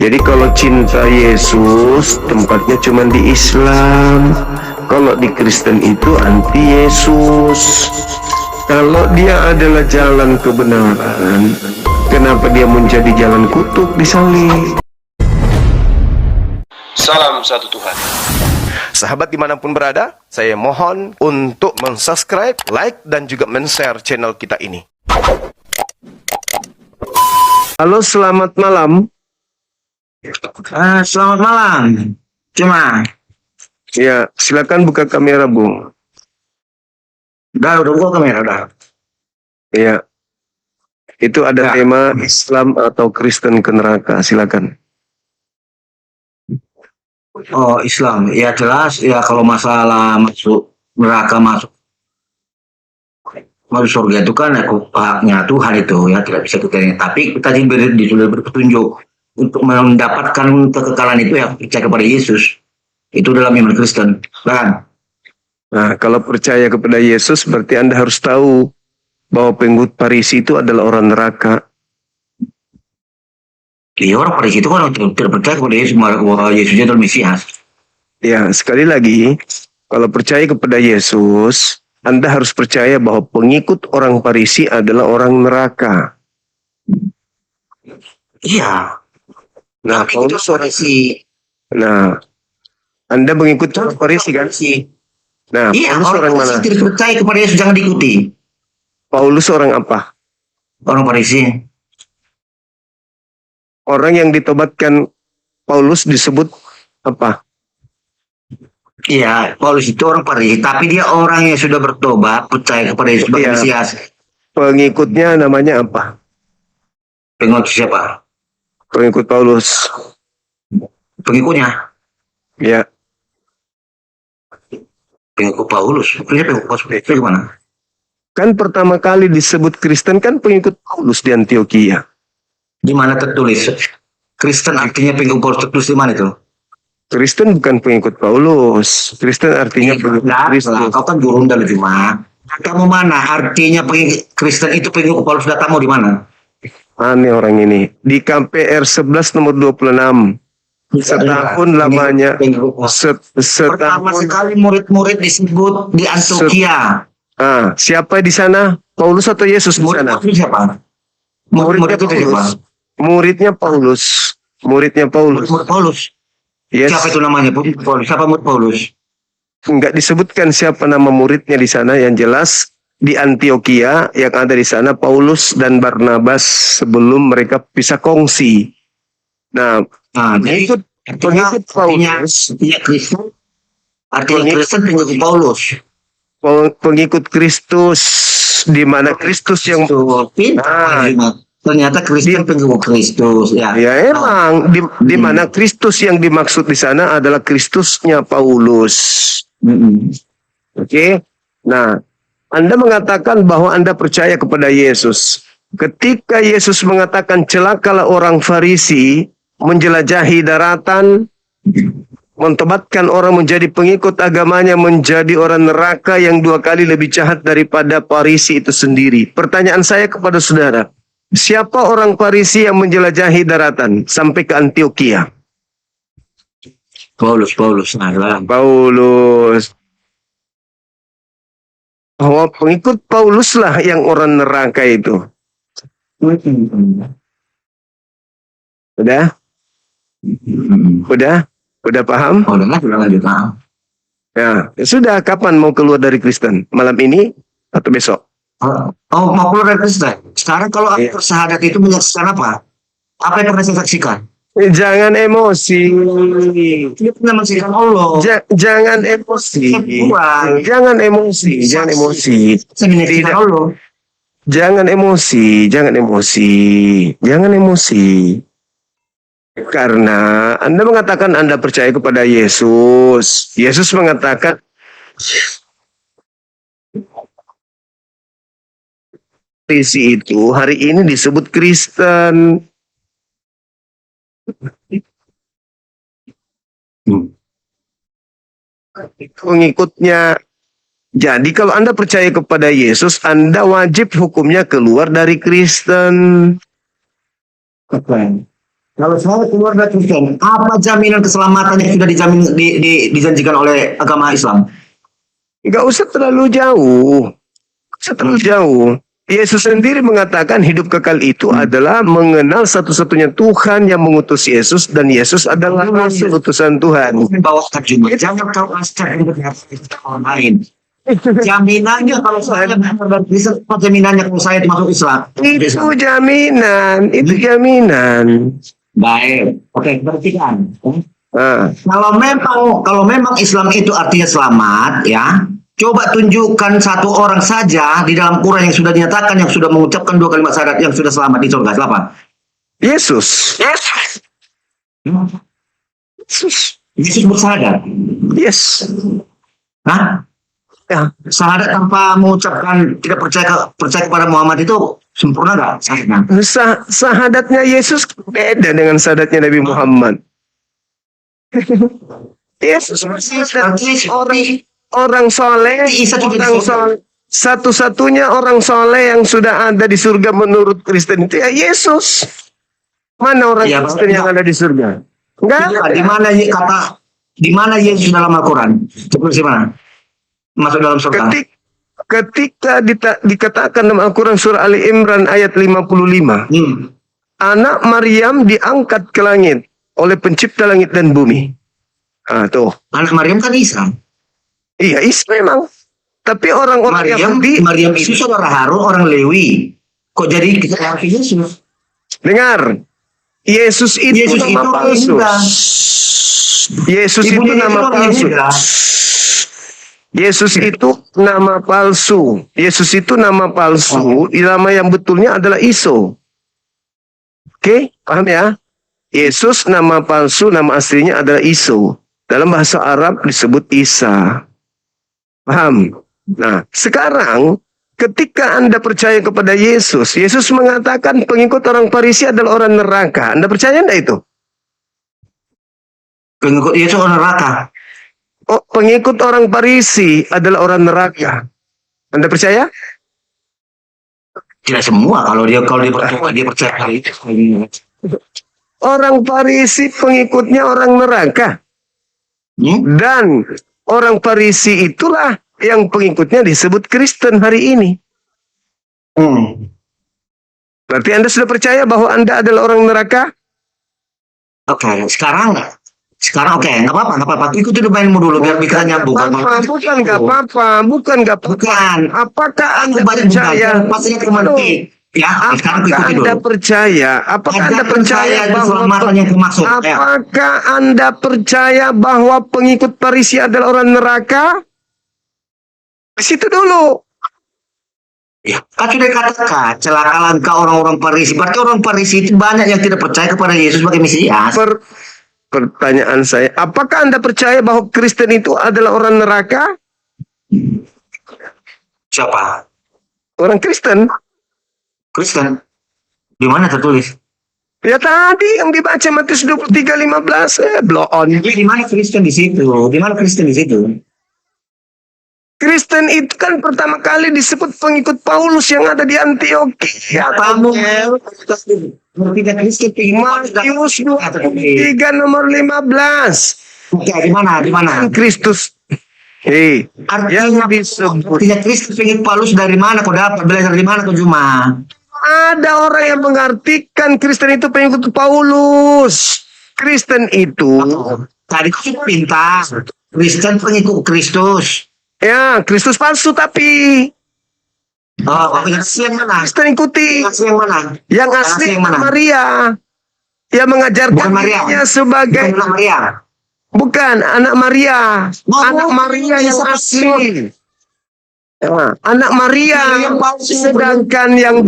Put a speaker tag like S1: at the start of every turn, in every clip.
S1: Jadi kalau cinta Yesus tempatnya cuma di Islam. Kalau di Kristen itu anti Yesus. Kalau dia adalah jalan kebenaran, kenapa dia menjadi jalan kutuk disalib? Salam satu Tuhan. Sahabat dimanapun berada, saya mohon untuk mensubscribe, like, dan juga men-share channel kita ini. Halo, selamat malam.
S2: Selamat malam. Cuma,
S1: Ya, silakan buka kamera, Bung.
S2: udah buka kamera, udah.
S1: Ya, itu ada
S2: Ya.
S1: tema Islam atau Kristen ke neraka. Silakan.
S2: Oh, Islam. Ya jelas, ya kalau masalah masuk neraka, masuk surga itu kan haknya Tuhan itu, ya tidak bisa kita ini. Tapi kita sudah berpetunjuk untuk mendapatkan kekekalan itu ya percaya kepada Yesus. Itu dalam iman Kristen, kan?
S1: Nah, kalau percaya kepada Yesus, berarti Anda harus tahu bahwa pengikut Farisi itu adalah orang neraka.
S2: Iya, orang pada situ kan tidak percaya kepada Yesus, bahwa Yesusnya adalah Mesias.
S1: Ya, sekali lagi, kalau percaya kepada Yesus, Anda harus percaya bahwa pengikut orang Farisi adalah orang neraka.
S2: Iya.
S1: Nah,
S2: Itu Farisi.
S1: Nah, Anda mengikut orang Farisi kan? Nah,
S2: Iya,
S1: Paulus orang
S2: orang
S1: mana?
S2: Farisi tidak percaya kepada Yesus, jangan diikuti.
S1: Paulus orang apa?
S2: Orang Farisi.
S1: Orang yang ditobatkan Paulus disebut apa?
S2: Iya, Paulus itu orang Farisi, tapi dia orang yang sudah bertobat, percaya kepada Yesus sebagai
S1: Iya.
S2: Mesias.
S1: Pengikutnya namanya apa?
S2: Pengikut siapa?
S1: Pengikut Paulus.
S2: Pengikutnya.
S1: Ya,
S2: Pengikut Paulus. Pengikut Paulus itu gimana?
S1: kan pertama kali disebut Kristen kan pengikut Paulus di Antioquia.
S2: Di mana tertulis? Kristen artinya pengikut Paulus, tertulis di mana itu?
S1: Kristen bukan pengikut Paulus. Kristen artinya pengikut Kristus.
S2: Kau kan guru dalam Jemaat. Kamu mana? Artinya pengikut Kristen itu pengikut Paulus, datamu di mana?
S1: Aneh orang ini. Di KPR 11 nomor 26. Setahun lamanya.
S2: Pertama
S1: Setahun.
S2: sekali murid-murid disebut di Antioquia.
S1: Siapa di sana? Paulus atau Yesus di sana?
S2: Murid itu siapa? Murid itu siapa?
S1: Muridnya Paulus. Muridnya Paulus.
S2: Murid Paulus.
S1: Yes.
S2: Siapa itu namanya? Paulus. Siapa murid Paulus?
S1: Enggak disebutkan siapa nama muridnya di sana. Yang jelas di Antioquia yang ada di sana Paulus dan Barnabas sebelum mereka pisah kongsi. Nah,
S2: Jadi
S1: pengikut Paulus.
S2: Artinya Kristen. Artinya Kristen pengikut Paulus.
S1: Pengikut Kristus, di mana Kristus yang
S2: Ternyata Kristen pengikut Kristus. Ya
S1: emang di mana Kristus yang dimaksud di sana adalah Kristusnya Paulus. Oke. Nah, Anda mengatakan bahwa Anda percaya kepada Yesus. Ketika Yesus mengatakan celakalah orang Farisi menjelajahi daratan, mentobatkan orang menjadi pengikut agamanya, menjadi orang neraka yang 2 kali lebih jahat daripada Farisi itu sendiri. Pertanyaan saya kepada saudara, siapa orang Farisi yang menjelajahi daratan sampai ke Antioquia?
S2: Paulus.
S1: Paulus. Bahwa pengikut Paulus lah yang orang neraka itu. Udah? Udah paham?
S2: Udah lanjut.
S1: Ya, sudah. Kapan mau keluar dari Kristen? Malam ini atau besok?
S2: Mau keluar dari Kristen. Sekarang kalau aku bersahadat itu menyaksikan apa? Apa yang pernah saya saksikan?
S1: Jangan emosi.
S2: Dia pernah menyaksikan Allah.
S1: Jangan emosi. Jangan emosi. Jangan emosi.
S2: Saya menyaksikan Allah.
S1: Jangan emosi. Jangan emosi. Jangan emosi. Karena Anda mengatakan Anda percaya kepada Yesus. Yesus mengatakan Farisi itu hari ini disebut Kristen. Pengikutnya. Jadi kalau Anda percaya kepada Yesus, Anda wajib hukumnya keluar dari Kristen.
S2: Kalau saya keluarga Kristen, apa jaminan keselamatan yang sudah dijanjikan oleh agama Islam?
S1: Nggak usah terlalu jauh. Nggak usah terlalu jauh. Yesus sendiri mengatakan hidup kekal itu adalah mengenal satu-satunya Tuhan yang mengutus Yesus, dan Yesus adalah rasul utusan Tuhan.
S2: Bawa terjemah. Jangan kau asal orang lain. Jaminannya kalau saya apa jaminannya kalau saya masuk Islam?
S1: Itu jaminan, itu jaminan.
S2: Baik, oke, berarti kan.
S1: Ah.
S2: Kalau memang Islam itu artinya selamat, ya. Coba tunjukkan satu orang saja di dalam Quran yang sudah dinyatakan, yang sudah mengucapkan 2 kalimat syahadat yang sudah selamat di surga. Siapa?
S1: Yesus.
S2: Yesus bersyahadat.
S1: Yes.
S2: Hah?
S1: Ya.
S2: Syahadat tanpa mengucapkan tidak percaya kepada Muhammad itu sempurna nggak?
S1: Sahadatnya Yesus beda dengan sahadatnya Nabi Muhammad. Yesus orang soleh, satu-satunya orang soleh yang sudah ada di surga menurut Kristen itu ya Yesus. Mana orang Kristen yang ada di surga? Enggak.
S2: Di mana Yesus dalam Al-Quran? Seperti mana? Masuk dalam surga.
S1: Ketika dikatakan dalam Al-Quran surah Ali Imran ayat 55. Anak Maryam diangkat ke langit oleh pencipta langit dan bumi. Tuh. Anak Maryam kan Isa. Iya, Isa memang. Tapi orang-orang Yahudi,
S2: Maryam itu saudara Harun, orang Lewi. Kok jadi kita Yesus?
S1: Dengar. Yesus itu nama palsu. Yesus itu nama palsu. Yesus itu nama palsu. Yesus itu nama palsu. Nama yang betulnya adalah Iso. Oke, paham ya? Yesus nama palsu, nama aslinya adalah Iso. Dalam bahasa Arab disebut Isa. Paham? Nah, sekarang ketika Anda percaya kepada Yesus, Yesus mengatakan pengikut orang Farisi adalah orang neraka. Anda percaya enggak itu?
S2: Pengikut Yesus orang neraka.
S1: Oh, pengikut orang Farisi adalah orang neraka. Anda percaya?
S2: Tidak semua. Kalau dia percaya itu.
S1: Orang Farisi pengikutnya orang neraka. Dan orang Farisi itulah yang pengikutnya disebut Kristen hari ini. Berarti Anda sudah percaya bahwa Anda adalah orang neraka?
S2: Oke, sekarang oke, nggak apa-apa. Ikuti domainmu dulu biar pikirannya
S1: Bukan nggak apa-apa. Apakah Anda percaya?
S2: Pastinya kemantik. Ya,
S1: apakah Anda percaya? Apakah Anda percaya apakah Anda percaya bahwa pengikut Farisi adalah orang neraka? Di situ dulu.
S2: Ya, kan sudah dikatakan celakalah engkau orang-orang Farisi. Berarti orang Farisi itu banyak yang tidak percaya kepada Yesus sebagai Mesias.
S1: Pertanyaan saya, apakah Anda percaya bahwa Kristen itu adalah orang neraka?
S2: Siapa?
S1: Orang Kristen.
S2: Kristen. Di mana tertulis?
S1: Ya tadi yang dibaca Matius 23:15. Blow on.
S2: Di mana Kristen di situ? Di mana Kristen di situ?
S1: Kristen itu kan pertama kali disebut pengikut Paulus yang ada di Antioquia. Matius 23 nomor 15.
S2: Oke, di mana?
S1: Kristus.
S2: Artinya Kristus pengikut Paulus dari mana kau dapat? Belajar dari mana kau cuma?
S1: Ada orang yang mengartikan Kristen itu pengikut Paulus. Kristen itu
S2: tadi kau pintar. Kristen pengikut Kristus.
S1: Ya, Kristus palsu tapi.
S2: Yang asli yang mana?
S1: Kristen ikuti.
S2: Yang asli yang mana?
S1: Yang asli yang mana? Maria. Yang mengajarkan dirinya sebagai
S2: Maria.
S1: Bukan, anak Maria. Anak Maria yang asli. Anak Maria yang palsu. Sedangkan yang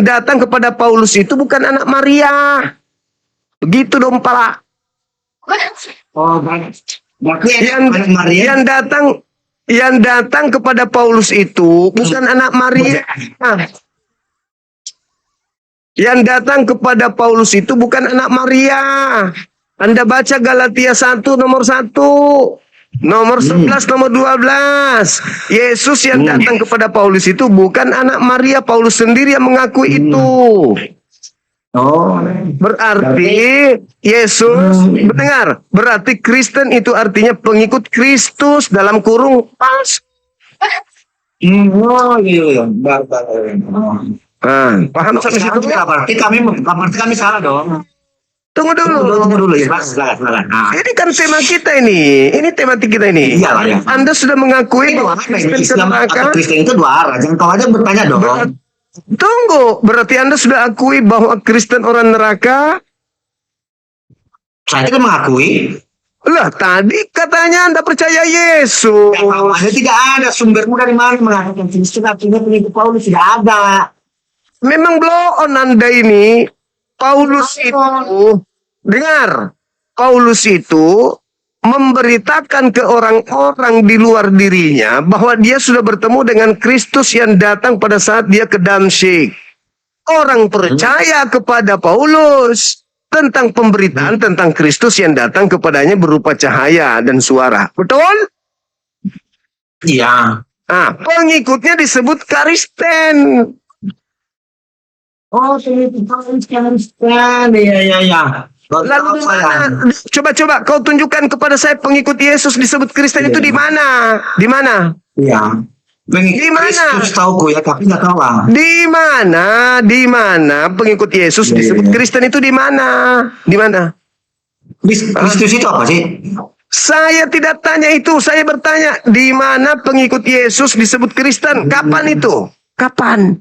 S1: datang kepada Paulus itu bukan anak Maria. Begitu dong, Pak. Yang datang kepada Paulus itu bukan anak Maria. Yang datang kepada Paulus itu bukan anak Maria. Anda baca Galatia 1 nomor 1. Nomor 11, nomor 12. Yesus yang datang kepada Paulus itu bukan anak Maria. Paulus sendiri yang mengaku itu.
S2: Oh.
S1: Berarti Yesus, mendengar, berarti Kristen itu artinya pengikut Kristus dalam kurung palsu.
S2: Oh iya.
S1: Paham sampai situ?
S2: Berarti kami salah dong.
S1: Tunggu
S2: Tunggu
S1: dulu.
S2: dulu ya, silakan.
S1: Ini kan tema kita ini. Ini tematik kita ini.
S2: Iyalah ya.
S1: Anda sudah mengakui bahwa Kristen ke
S2: Islam
S1: neraka?
S2: atau Kristen itu dua arah. Jangan kau aja bertanya dong.
S1: Tunggu, berarti Anda sudah akui bahwa Kristen orang neraka?
S2: Saya tidak mengakui.
S1: Lah, tadi katanya Anda percaya Yesus.
S2: Ada tidak ada sumbermu dari mana mengatakan Kristen artinya pengikut Paulus, tidak ada.
S1: Memang blow on Anda ini. Paulus itu, dengar, Paulus itu memberitakan ke orang-orang di luar dirinya bahwa dia sudah bertemu dengan Kristus yang datang pada saat dia ke Damsyik. Orang percaya kepada Paulus tentang pemberitaan tentang Kristus yang datang kepadanya berupa cahaya dan suara. Betul?
S2: Iya.
S1: Pengikutnya disebut Kristen.
S2: Oh, Kristen. Iya.
S1: Lalu di mana? Coba kau tunjukkan kepada saya pengikut Yesus disebut Kristen itu di mana? Di mana?
S2: Iya.
S1: Di mana?
S2: Kristus tahu ya, tapi nggak tahu lah.
S1: Di mana? Di mana pengikut Yesus disebut Kristen itu di mana? Di mana?
S2: Kristus itu apa sih?
S1: Saya tidak tanya itu, saya bertanya di mana pengikut Yesus disebut Kristen? Kapan itu? Kapan?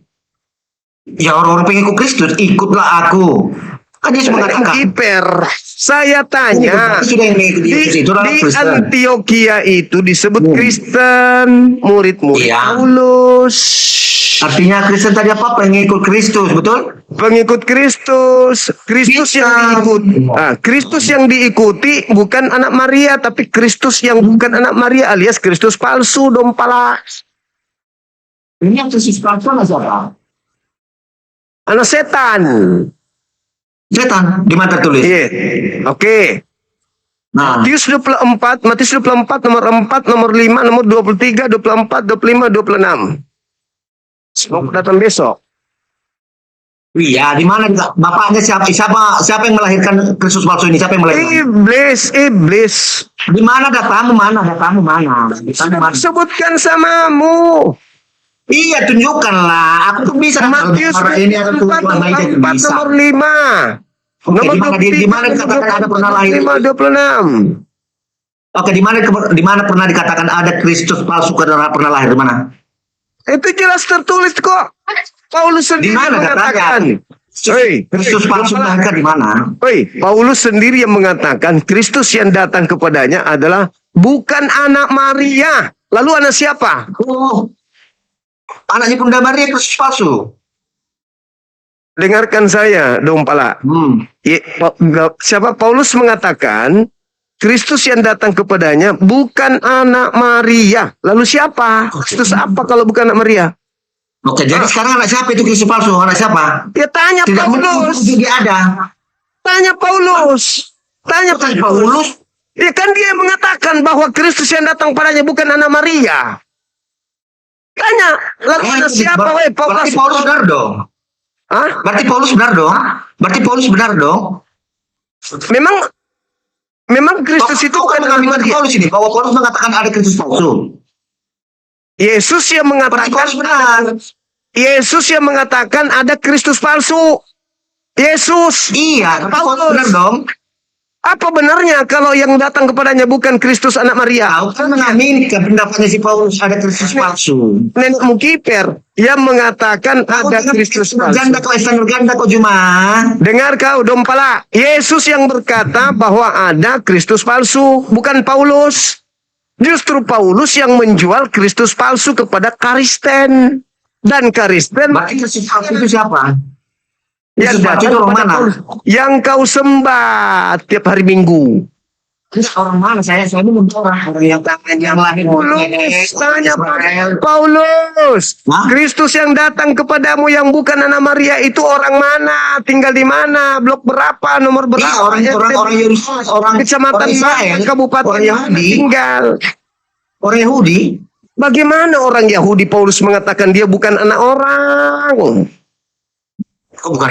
S2: Ya orang-orang pengikut Kristus, ikutlah aku. Kan Yesus mengatakan.
S1: Kiper. Saya tanya. Di Antioquia itu disebut Kristen, murid-murid Paulus.
S2: Artinya Kristen tadi apa? Pengikut Kristus, betul?
S1: Pengikut Kristus. Kristus yang diikuti. Kristus yang diikuti bukan anak Maria, tapi Kristus yang bukan anak Maria alias Kristus palsu, dompala.
S2: Ini yang Kristus palsu siapa?
S1: Anak setan.
S2: Setan, di mana tertulis?
S1: Oke.
S2: Nah,
S1: Matius 24 nomor 4, nomor 5, nomor 23, 24, 25, 26. Semoga datang besok.
S2: Iya, di mana bapaknya siapa yang melahirkan Kristus palsu ini? Siapa yang melahirkan?
S1: Iblis.
S2: Di mana datamu mana?
S1: Sebutkan samamu.
S2: Iya, tunjukkanlah. Aku tuh bisa.
S1: Matius 24 nomor 5. Nomor
S2: di mana dikatakan ada pernah lahir?
S1: 26.
S2: Oke, di mana pernah dikatakan ada Kristus palsu karena pernah lahir di mana?
S1: Itu jelas tertulis kok. Paulus sendiri mengatakan.
S2: Kristus palsu melahirkan di mana?
S1: Paulus sendiri yang mengatakan Kristus yang datang kepadanya adalah bukan anak Maria. Lalu anak siapa?
S2: Anaknya Bunda Maria Kristus palsu.
S1: Dengarkan saya, Dompala. Siapa Paulus mengatakan Kristus yang datang kepadanya bukan anak Maria. Lalu siapa? Kristus apa kalau bukan anak Maria?
S2: Oke, jadi sekarang anak siapa itu Kristus palsu? Anak siapa?
S1: Ya tanya
S2: Tidak
S1: Paulus.
S2: Dia ada.
S1: Tanya Paulus. Paulus. Ya kan dia mengatakan bahwa Kristus yang datang padanya bukan anak Maria. Tanya, lalu anak siapa?
S2: Berarti Paulus benar dong. Berarti Paulus benar dong.
S1: Memang Kristus itu bukan anak Maria.
S2: Paulus ini bahwa Paulus mengatakan ada Kristus palsu.
S1: Yesus yang mengatakan Yesus yang mengatakan ada Kristus palsu. Yesus.
S2: Iya, Paulus benar dong.
S1: Apa benarnya kalau yang datang kepadanya bukan Kristus anak Maria?
S2: Aku kan mengamini pendapatnya si Paulus ada Kristus palsu.
S1: Nenekmu kiper yang mengatakan ada Kristus palsu.
S2: Ganda kok cuma.
S1: Dengar kau Dompala. Yesus yang berkata bahwa ada Kristus palsu, bukan Paulus. Justru Paulus yang menjual Kristus palsu kepada Kristen. Dan Kristen.
S2: Berarti Kristus palsu itu siapa?
S1: Yang yang kau sembah tiap hari Minggu.
S2: Terus orang mana? Saya ini orang yang lahir.
S1: Tanya Paulus. Kristus yang datang kepadamu yang bukan anak Maria itu orang mana? Tinggal di mana? Blok berapa? Nomor berapa?
S2: Orang
S1: kecamatan Israel, kabupaten Yahudi. Tinggal.
S2: Orang Yahudi.
S1: Bagaimana orang Yahudi Paulus mengatakan dia bukan anak orang?
S2: Bukan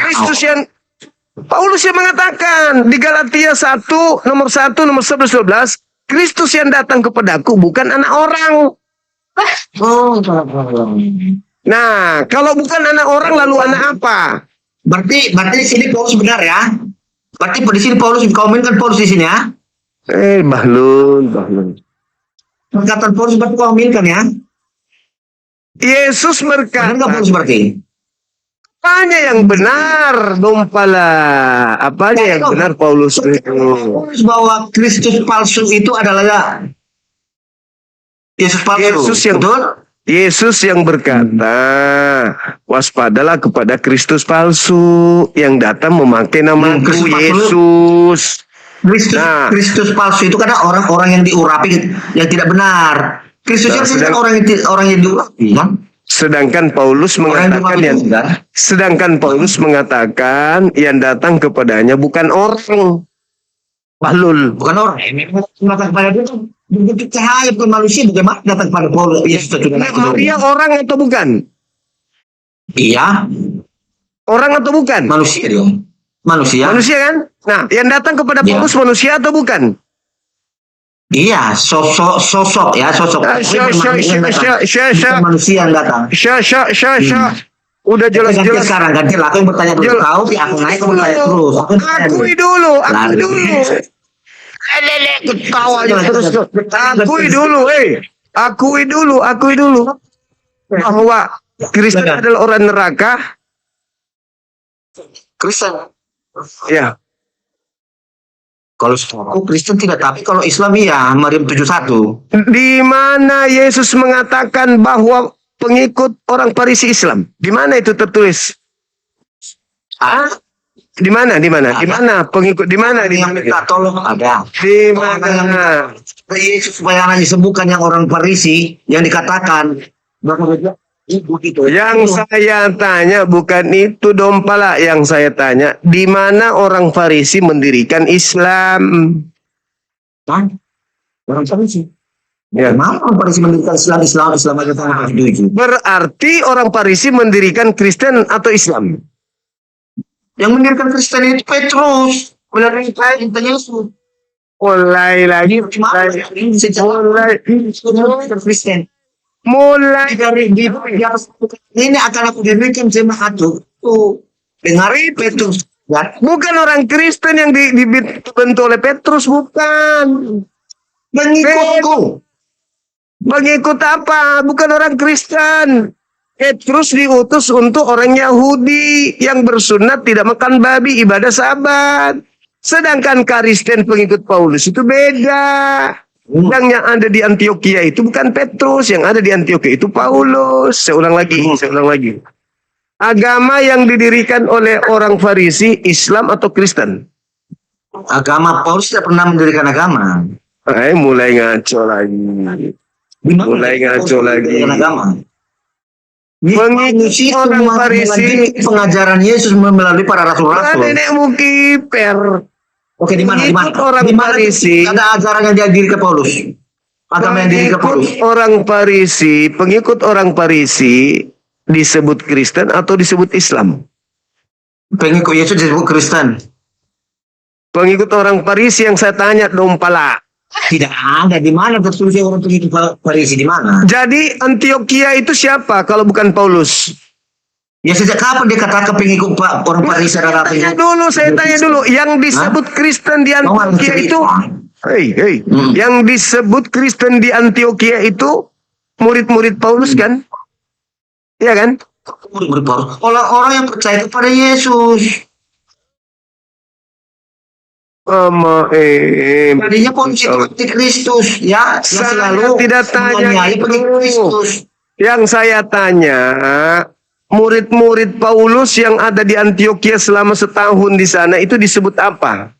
S1: Paulus yang mengatakan di Galatia 1, nomor 11-12, Kristus yang datang kepadaku bukan anak orang.
S2: Oh,
S1: Nah, kalau bukan anak orang lalu anak apa?
S2: berarti di sini Paulus benar ya? Berarti di sini Paulus komen Paulus di sini ya?
S1: Bahlul.
S2: Perkataan Paulus berarti komen ya?
S1: Yesus
S2: Benar nggak
S1: berkata,
S2: Paulus berarti?
S1: apanya yang benar, dompala? Apanya yang benar Paulus itu?
S2: Paulus bahwa Kristus palsu itu adalah Yesus palsu.
S1: Yesus yang berkata, waspadalah kepada Kristus palsu yang datang memakai nama
S2: Kristus palsu.
S1: Yesus. Nah.
S2: Kristus palsu itu karena orang-orang yang diurapi yang tidak benar. Kristus
S1: Nah,
S2: itu kan orang yang diurapi kan?
S1: Sedangkan Paulus mengatakan yang datang kepadanya bukan orang. Bahlul.
S2: Bukan orang. Datang kepada dia kan bentuk cahaya bukan manusia. Bagaimana datang kepada Paulus? Yesus itu
S1: Maria orang atau bukan?
S2: Iya.
S1: Orang atau bukan?
S2: Manusia dia. Manusia.
S1: Manusia kan? Nah, yang datang kepada Paulus manusia atau bukan?
S2: Iya, sosok ya, sosok. Manusia yang datang.
S1: Udah jelas-jelas.
S2: Sekarang ganti aku yang bertanya dulu. Tahu aku naik kamu bertanya terus.
S1: Akui dulu. Ketawa terus. Akui dulu. Bahwa Kristen adalah orang neraka.
S2: Kristen.
S1: Ya.
S2: Kalau aku Kristen tidak, tapi kalau Islam iya, Maryam 71.
S1: Di mana Yesus mengatakan bahwa pengikut orang Farisi Islam? Di mana itu tertulis? Di mana? Pengikut di mana?
S2: Tolong ada.
S1: Di mana?
S2: Yesus supaya hanya sembuhkan yang orang Farisi yang dikatakan begitu.
S1: Yang saya tanya bukan itu dompala, yang saya tanya di mana orang Farisi mendirikan Islam?
S2: Orang Farisi.
S1: Ya.
S2: Mana orang Farisi mendirikan Islam aja tanpa setuju.
S1: Berarti orang Farisi mendirikan Kristen atau Islam?
S2: Yang mendirikan Kristen itu Petrus. Melalui perintah Yesus.
S1: Mulai
S2: Kristen.
S1: Mulai
S2: Dari ini akan aku dirikan jemaat tuh dengari Petrus. Ya.
S1: bukan orang Kristen yang dibentuk oleh Petrus, bukan. Mengikut apa? Bukan orang Kristen. Petrus diutus untuk orang Yahudi yang bersunat tidak makan babi, ibadah Sabat. Sedangkan Kristen pengikut Paulus itu beda. Yang ada di Antioquia itu bukan Petrus, yang ada di Antioquia itu Paulus. Saya ulang lagi. Agama yang didirikan oleh orang Farisi, Islam atau Kristen?
S2: Agama Paulus tidak pernah mendirikan agama.
S1: Mulai ngaco lagi. Pengikut orang Farisi,
S2: pengajaran Yesus melalui para rasul-rasul.
S1: Nenek mukiper.
S2: Oke, di mana?
S1: Orang Farisi.
S2: Ada ajaran yang didirikan Paulus. Agama yang didirikan Paulus.
S1: Pengikut orang Farisi disebut Kristen atau disebut Islam?
S2: Pengikut Yesus disebut Kristen.
S1: Pengikut orang Farisi yang saya tanya dompala.
S2: Tidak ada. Di mana tertulis orang pengikut Farisi, di mana?
S1: Jadi Antioquia itu siapa kalau bukan Paulus?
S2: Ya sejak kapan dia katakan pengikut orang Farisi adalah pengikut?
S1: Saya tanya dulu, yang disebut Kristen di Antioquia itu, yang disebut Kristen di Antioquia itu murid-murid Paulus kan? Iya kan?
S2: Murid-murid Paulus. Orang-orang yang percaya kepada Yesus. Tadinya Paulus itu antikristus, ya.
S1: Saya tidak tanya itu.
S2: Kristus.
S1: Yang saya tanya, murid-murid Paulus yang ada di Antioquia selama setahun di sana itu disebut apa?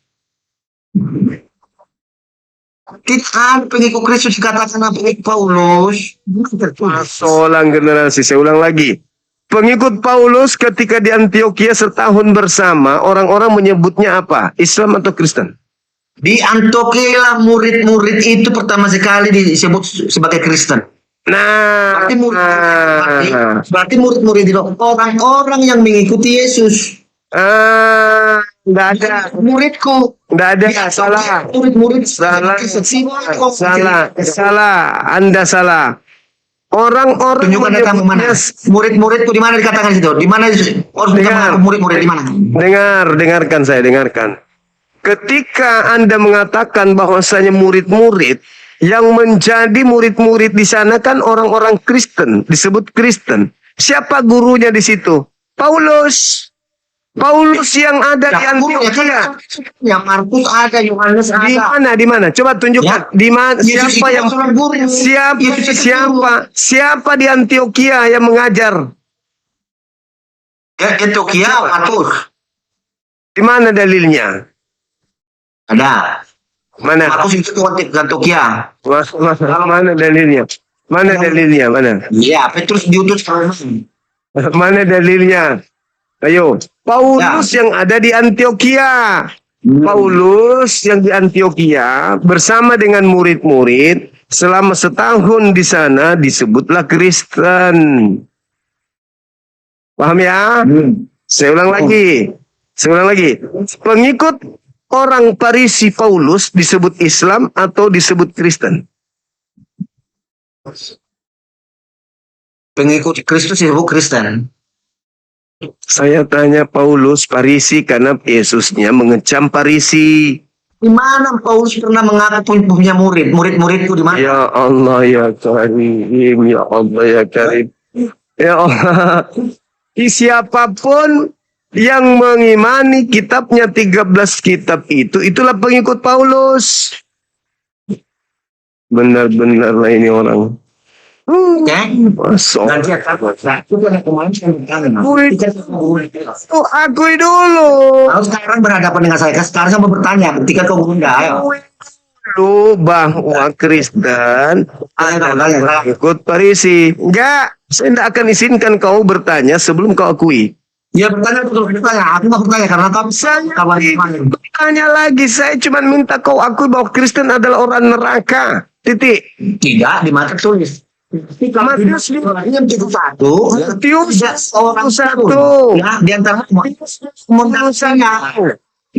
S2: Kita pengikut Kristus dikatakan pengikut Paulus.
S1: Solang generasi, saya ulang lagi. Pengikut Paulus ketika di Antioquia setahun bersama, orang-orang menyebutnya apa? Islam atau Kristen?
S2: Di Antioquia murid-murid itu pertama sekali disebut sebagai Kristen.
S1: Nah,
S2: berarti murid-murid itu orang-orang yang mengikuti Yesus.
S1: Enggak ada.
S2: Muridku.
S1: Enggak ada.
S2: Ya,
S1: Salah.
S2: Murid-murid
S1: Salah.
S2: salah.
S1: Salah. Anda salah. Orang-orang
S2: Tunjukkan datang mana? Murid-muridku di mana dikatakan situ? Di mana harus minta
S1: Dengar.
S2: mengaku murid-murid di mana?
S1: Dengarkan saya, dengarkan. Ketika Anda mengatakan bahwasanya murid-murid yang menjadi murid-murid di sana kan orang-orang Kristen, disebut Kristen. Siapa gurunya di situ? Paulus. Paulus yang ada di Antioquia.
S2: Yang Markus ada, Yohanes ada.
S1: Di mana? Coba tunjukkan.
S2: Ya.
S1: Di mana?
S2: Yesus
S1: Siapa
S2: itu
S1: yang
S2: seorang guru.
S1: siapa di Antioquia yang mengajar?
S2: Ya, Antioquia, Markus.
S1: Di mana dalilnya?
S2: Ada.
S1: Mana?
S2: Markus itu Antioquia.
S1: Mana dalilnya? Mana dalilnya? Mana?
S2: Iya, Petrus diutus ke Roma.
S1: Mana dalilnya? Ayo. Paulus yang ada di Antioquia. Paulus yang di Antioquia bersama dengan murid-murid selama setahun di sana disebutlah Kristen. Paham ya? Saya ulang lagi. Pengikut orang Farisi Paulus disebut Islam atau disebut Kristen?
S2: Pengikut Kristus disebut Kristen.
S1: Saya tanya Paulus Farisi karena Yesusnya mengecam Farisi.
S2: Di mana Paulus pernah mengaku punya murid? Murid-muridku di mana?
S1: Ya Allah ya Karim, ya Allah ya Karim. Ya Allah. Siapapun yang mengimani kitabnya 13 kitab itu, itulah pengikut Paulus. Benar-benarlah ini orang. Masuk.
S2: Dan dia takut. Itu kan kemarin saya bertanya.
S1: Akui dulu.
S2: Lalu sekarang berhadapan dengan saya. Sekarang saya mau bertanya. Ketika kau bunda, ayo.
S1: Dulu bahwa Kristen adalah pengikut Farisi. Enggak, saya tidak akan izinkan kau bertanya sebelum kau akui.
S2: Ya bertanya betul bertanya. Aku nggak bertanya karena kamu kawan iman.
S1: Bertanya lagi, saya cuma minta kau akui bahwa Kristen adalah orang neraka. Titik.
S2: Tidak, di mana tertulis.
S1: Matius
S2: 1.
S1: Matius 1.
S2: Ya, di antara komunitasnya.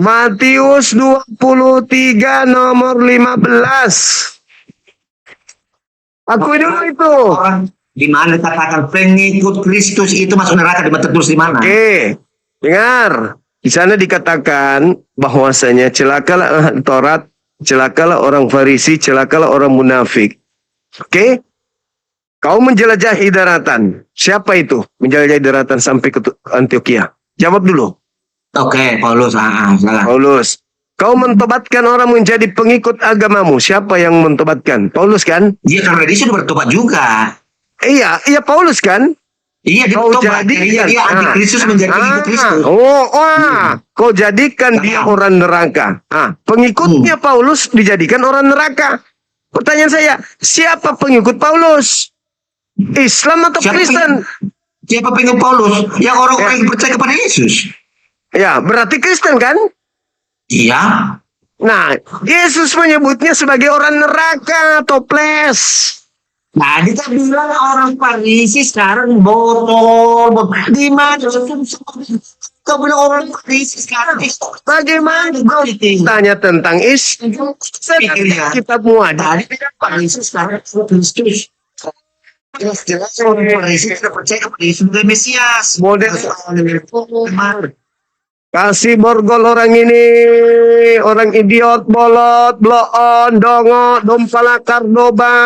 S1: Matius 23 nomor 15. Akui dulu itu.
S2: Di mana dikatakan pengikut Kristus itu masuk neraka, di mana tertulis di mana?
S1: Oke, dengar. Di sana dikatakan bahwasanya celakalah Taurat, celakalah orang Farisi, celakalah orang munafik. Oke? Kau menjelajahi daratan. Siapa itu menjelajahi daratan sampai ke Antioquia? Jawab dulu.
S2: Oke, Paulus. Salah.
S1: Paulus. Kau mentobatkan orang menjadi pengikut agamamu. Siapa yang mentobatkan? Paulus kan?
S2: Iya, karena dia sudah bertobat juga.
S1: Iya Paulus kan?
S2: Iya, dia
S1: Kau
S2: bertobat. Dia anti-Kristus menjadi pengikut Kristus.
S1: Kau jadikan dia orang neraka. Pengikutnya Paulus dijadikan orang neraka. Pertanyaan saya, siapa pengikut Paulus? Islam atau Kristen?
S2: Siapa pengikut Paulus? Yang orang-orang yang percaya kepada Yesus.
S1: Ya, berarti Kristen kan?
S2: Iya.
S1: Nah, Yesus menyebutnya sebagai orang neraka, toples.
S2: Nah, kita bilang orang Farisi sekarang botol. Di mana? Kau bilang orang Farisi sekarang.
S1: Bagaimana kau tanya tentang Islam? Kita muada.
S2: Farisi sekarang Kristus. Jelas-jelas orang Farisi tidak percaya kepada Yesus sebagai Mesias.
S1: Model kasih borgol orang ini, orang idiot, bolot, bloon, dongo, dompala, kardoba.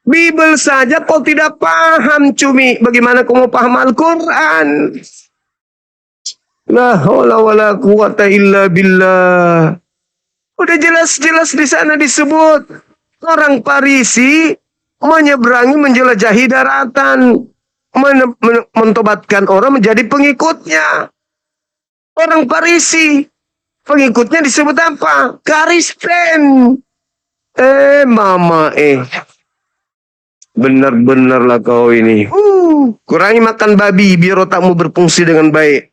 S1: Bibel saja kau tidak paham, cumi. Bagaimana kau mau paham Al-Quran? La haula wala quwata illa billah. Udah jelas-jelas di sana disebut orang Farisi menyeberangi, menjelajahi daratan, mentobatkan orang menjadi pengikutnya. Orang Farisi, pengikutnya disebut apa? Kristen. Benar-benarlah kau ini. Kurangi makan babi biar otakmu berfungsi dengan baik.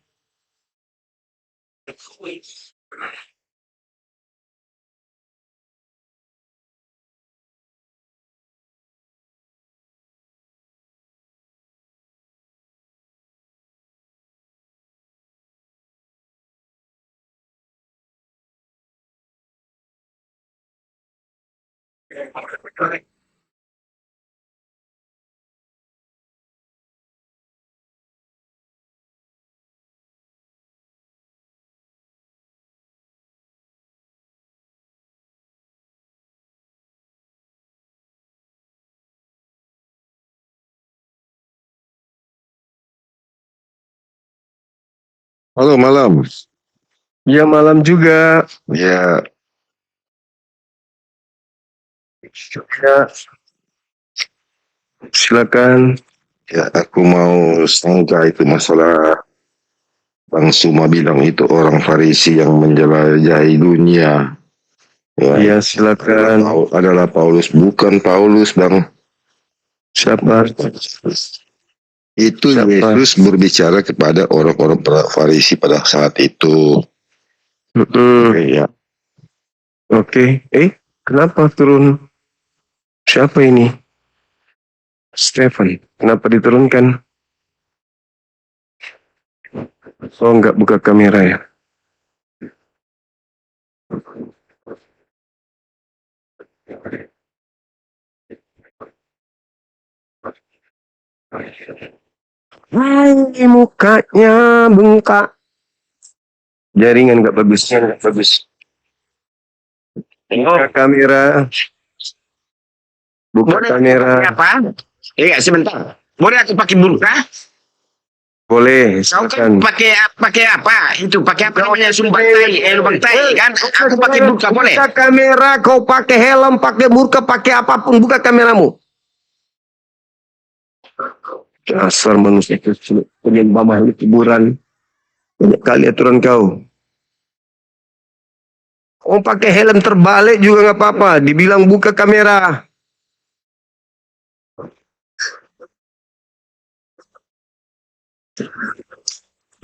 S3: Halo malam.
S1: Ya malam juga.
S3: Ya,
S1: Ya, silakan.
S3: ya aku mau sangka itu masalah Bang Suma bilang itu orang Farisi yang menjelajahi dunia. Ya,
S1: Ya, silakan.
S3: adalah Paulus, bukan Paulus Bang.
S1: Siapa?
S3: Itu
S1: Siapa?
S3: Yesus berbicara kepada orang-orang Farisi pada saat itu.
S1: Mm-mm.
S3: Ya,
S1: Oke. Kenapa turun? Siapa ini? Stephen. Kenapa diturunkan? Oh, nggak buka kamera ya? Hai, mukanya bengkak. Jaringan nggak bagus. Nggak bagus. Buka kamera. Buka kamera.
S4: Apa? Iya, sebentar. Boleh aku pakai burka?
S1: Boleh.
S4: Kau
S1: Silakan.
S4: kan pakai apa? Itu pakai apa namanya sumbat tai, lubang tai kan? Aku pakai burka boleh?
S1: Buka kamera. Kau pakai helm, pakai burka, pakai apapun. Buka kameramu. Dasar manusia kecil. Pengen bamah di kuburan. Banyak kali aturan kau. Kau pakai helm terbalik juga nggak apa-apa. Dibilang buka kamera.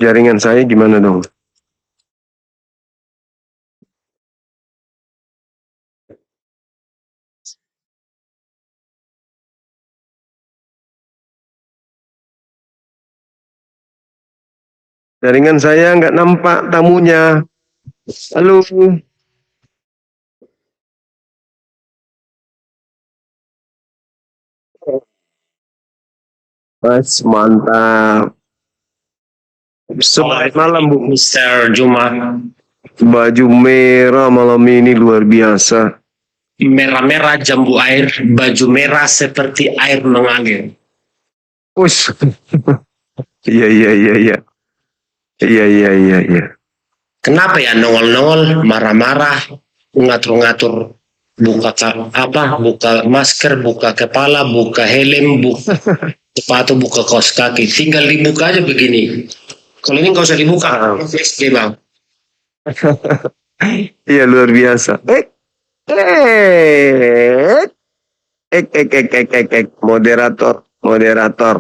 S1: Jaringan saya gimana dong? Jaringan saya nggak nampak tamunya. Halo. Mas, mantap. Selamat malam, Bu.
S4: Mr. Juma.
S1: Baju merah malam ini luar biasa.
S4: Merah-merah jambu air, baju merah seperti air mengalir.
S1: Us. Iya, iya, iya, iya. Iya, iya, iya, iya.
S4: Kenapa ya nongol-nongol, marah-marah, ngatur-ngatur, buka masker, buka kepala, buka helm, buka sepatu, buka kaos kaki. Tinggal dibuka aja begini. Kalau ini nggak usah dibuka, SD bang.
S1: Iya, luar biasa. Moderator, moderator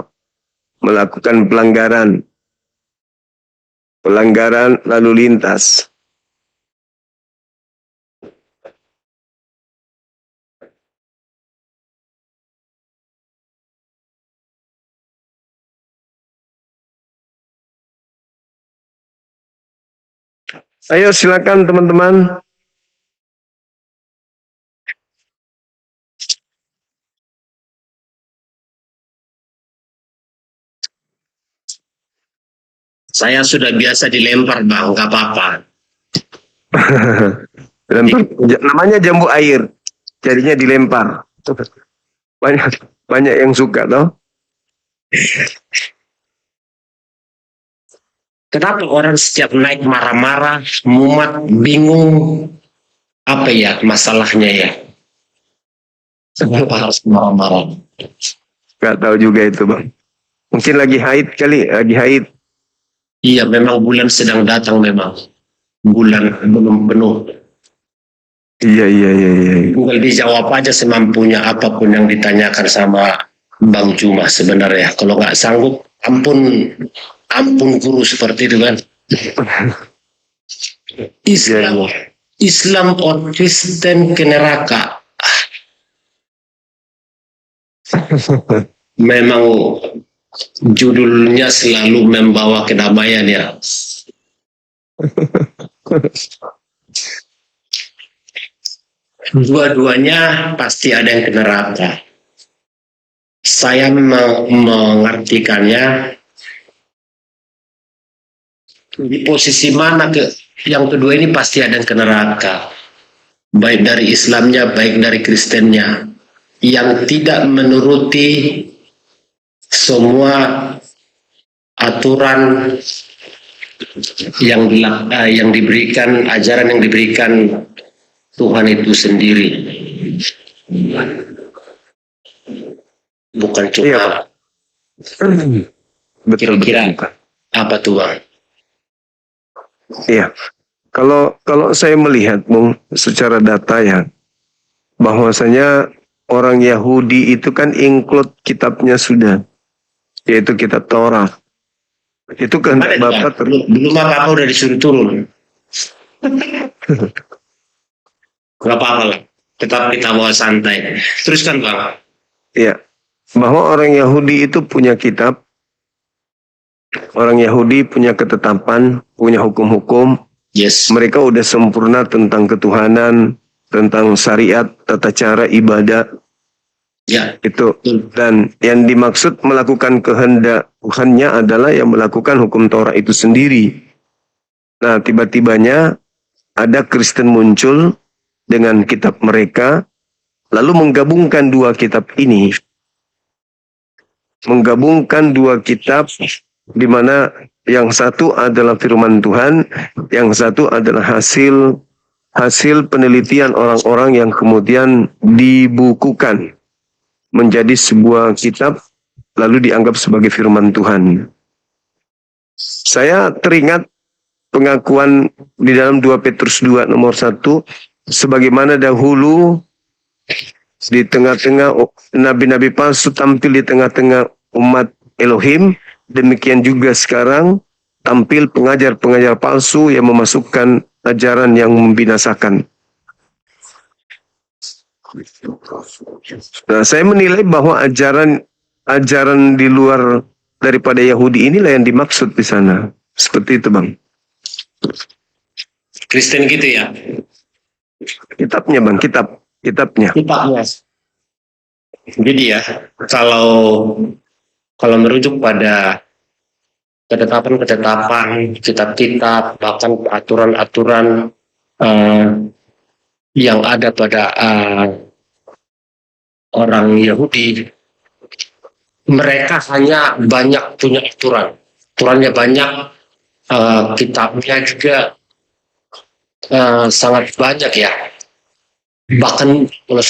S1: melakukan pelanggaran lalu lintas. Ayo silakan teman-teman.
S4: Saya sudah biasa dilempar bang, nggak apa-apa.
S1: Namanya jambu air, jadinya dilempar. Banyak banyak yang suka toh.
S4: Kenapa orang setiap naik marah-marah, mumat, bingung, apa ya masalahnya ya? Kenapa harus marah-marah?
S1: Gak tahu juga itu bang. Mungkin lagi haid kali, lagi haid.
S4: Iya, memang bulan sedang datang memang. Bulan belum penuh.
S1: Iya, iya, iya, iya.
S4: Tinggal dijawab aja semampunya apapun yang ditanyakan sama Bang Juma sebenarnya. Kalau nggak sanggup, ampun guru seperti itu kan. Islam or Kristen ke neraka. Memang judulnya selalu membawa kedamaian ya. dua-duanya pasti ada yang ke neraka. Saya mengartikannya di posisi mana yang kedua ini pasti ada yang ke neraka. Baik dari Islamnya, baik dari Kristennya. Yang tidak menuruti semua aturan yang diberikan, ajaran yang diberikan Tuhan itu sendiri. Bukan cuma
S1: Iya, Pak. Betul,
S4: kira-kira
S1: betul, Pak.
S4: apa tuh Bang?
S1: Iya. Kalau saya melihat, Bung, secara data ya, bahwasanya orang Yahudi itu kan include kitabnya sudah, yaitu kitab Taurat. Itu kehendak
S4: Ada
S1: Bapak
S4: belum apa-apa udah disuruh turun. Gak apa-apa lah. Tetap kita bawa santai. Teruskan Bang.
S1: ya, bahwa orang Yahudi itu punya kitab, orang Yahudi punya ketetapan, punya hukum-hukum.
S4: Yes.
S1: Mereka udah sempurna tentang ketuhanan, tentang syariat, tata cara ibadah.
S4: Ya.
S1: Itu, dan yang dimaksud melakukan kehendak Tuhannya adalah yang melakukan hukum Taurat itu sendiri. Nah, tiba-tibanya ada Kristen muncul dengan kitab mereka, lalu menggabungkan dua kitab ini. Menggabungkan dua kitab, di mana yang satu adalah firman Tuhan, yang satu adalah hasil penelitian orang-orang yang kemudian dibukukan menjadi sebuah kitab, lalu dianggap sebagai firman Tuhan. Saya teringat pengakuan di dalam 2 Petrus 2 nomor 1, sebagaimana dahulu di tengah-tengah nabi-nabi palsu tampil di tengah-tengah umat Elohim, demikian juga sekarang tampil pengajar-pengajar palsu yang memasukkan ajaran yang membinasakan. Nah, saya menilai bahwa ajaran di luar daripada Yahudi inilah yang dimaksud di sana. Seperti itu, Bang.
S4: Kristen gitu ya.
S1: Kitabnya, Bang, kitabnya.
S4: Kitabnya. Jadi ya, kalau merujuk pada ketetapan, kitab-kitab, bahkan aturan-aturan yang ada pada orang Yahudi, mereka hanya banyak punya aturannya banyak, kitabnya juga sangat banyak ya. Bahkan kalau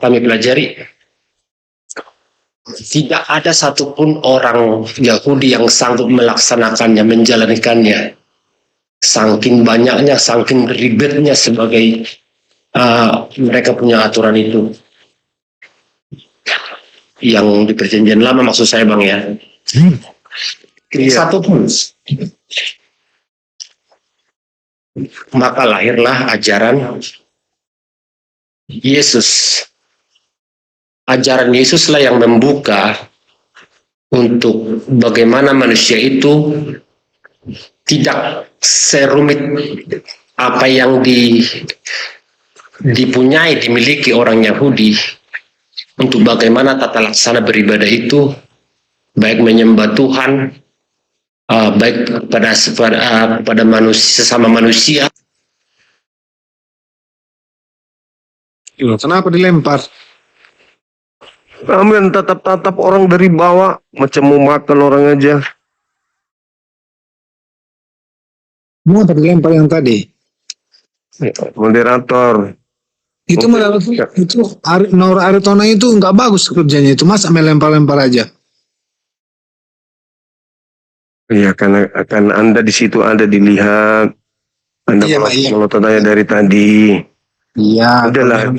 S4: kami pelajari, tidak ada satupun orang Yahudi yang sanggup melaksanakannya, menjalankannya. Saking banyaknya, saking ribetnya sebagai mereka punya aturan itu. Yang di perjanjian lama maksud saya Bang ya. Satupun. Maka lahirlah ajaran Yesus. Ajaran Yesuslah yang membuka untuk bagaimana manusia itu tidak serumit apa yang dimiliki orang Yahudi, untuk bagaimana tata laksana beribadah itu, baik menyembah Tuhan, baik kepada manusia, sesama manusia.
S5: Kenapa dilempar?
S1: Amin, tatap-tatap orang dari bawah, macam mau makan orang aja.
S5: Kenapa dilempar yang tadi?
S1: Moderator.
S5: Itu menurut itu Naur Aritona itu nggak bagus kerjanya itu, Mas, melempar-lempar aja.
S1: Iya, karena Anda di situ ada dilihat. Anda
S5: Iya, Pak, iya.
S1: melototannya dari tadi.
S5: Iya.
S1: Udahlah.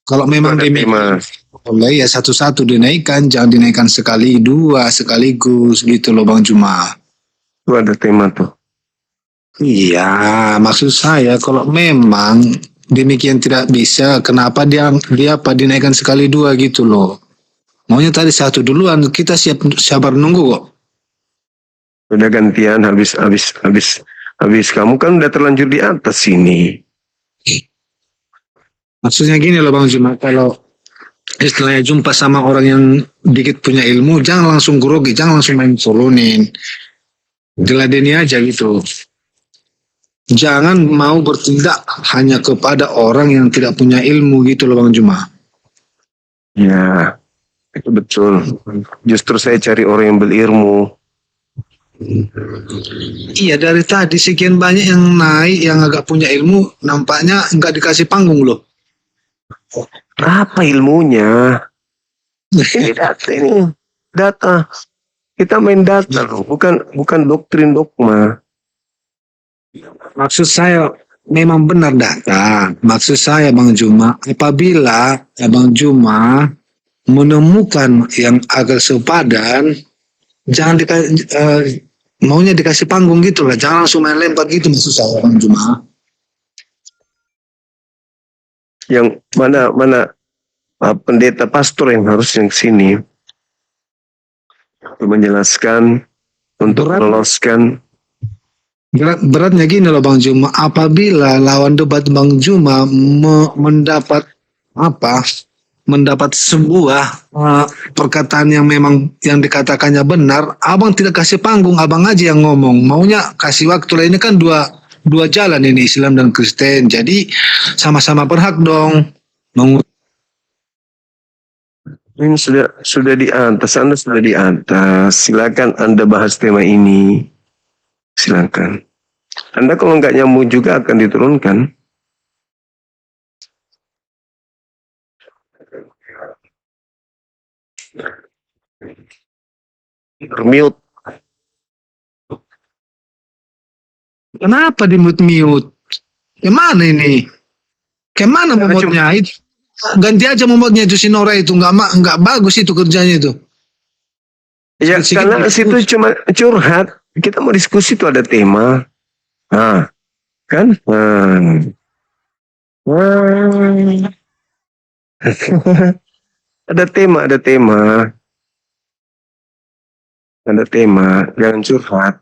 S5: Kalau memang
S1: Ada tema.
S5: boleh ya satu-satu dinaikkan, jangan dinaikkan sekali dua sekaligus gitu loh Bang Juma.
S1: Itu ada tema tuh.
S5: Iya, maksud saya kalau memang demikian tidak bisa, kenapa dia dinaikkan sekali dua gitu loh. Maunya tadi satu duluan, kita sabar nunggu kok.
S1: Udah gantian, habis kamu kan udah terlanjur di atas sini.
S5: Maksudnya gini loh Bang Juma, kalau istilahnya jumpa sama orang yang dikit punya ilmu, jangan langsung grogi, jangan langsung main turunin. Diladeni aja gitu. Jangan mau bertindak hanya kepada orang yang tidak punya ilmu gitu loh Bang Juma.
S1: Ya, itu betul. Justru saya cari orang yang berilmu.
S5: Iya, dari tadi sekian banyak yang naik yang agak punya ilmu, nampaknya nggak dikasih panggung loh.
S1: Apa ilmunya? Ini data ini. Data. Kita main data loh, bukan doktrin dogma.
S5: Maksud saya memang benar data. Maksud saya Bang Juma, apabila Bang Juma menemukan yang agak sepadan, jangan maunya dikasih panggung gitu lah. Jangan langsung main lempar gitu maksud saya Bang Juma.
S1: Yang mana pendeta pastor yang harus yang sini untuk menjelaskan, untuk
S5: Berat.
S1: meloloskan.
S5: Beratnya gini loh Bang Juma, apabila lawan debat Bang Juma mendapat mendapat sebuah perkataan yang memang yang dikatakannya benar, abang tidak kasih panggung, abang aja yang ngomong, maunya kasih waktu lah. Ini kan dua jalan ini, Islam dan Kristen, jadi sama-sama berhak dong.
S1: Ini sudah di atas, Anda sudah di atas. Silakan Anda bahas tema ini. Silakan. Anda kalau nggak nyambung juga akan diturunkan. Mute.
S5: Kenapa di mute? Gimana ini? Gimana memotnya itu? Ganti aja memotnya itu si Nora itu, nggak bagus itu kerjanya itu.
S1: Ya,
S5: Sedikit
S1: karena
S5: diskusi.
S1: situ cuma curhat. Kita mau diskusi itu ada tema. Nah, kan? Ada tema. Ada tema. Jangan curhat.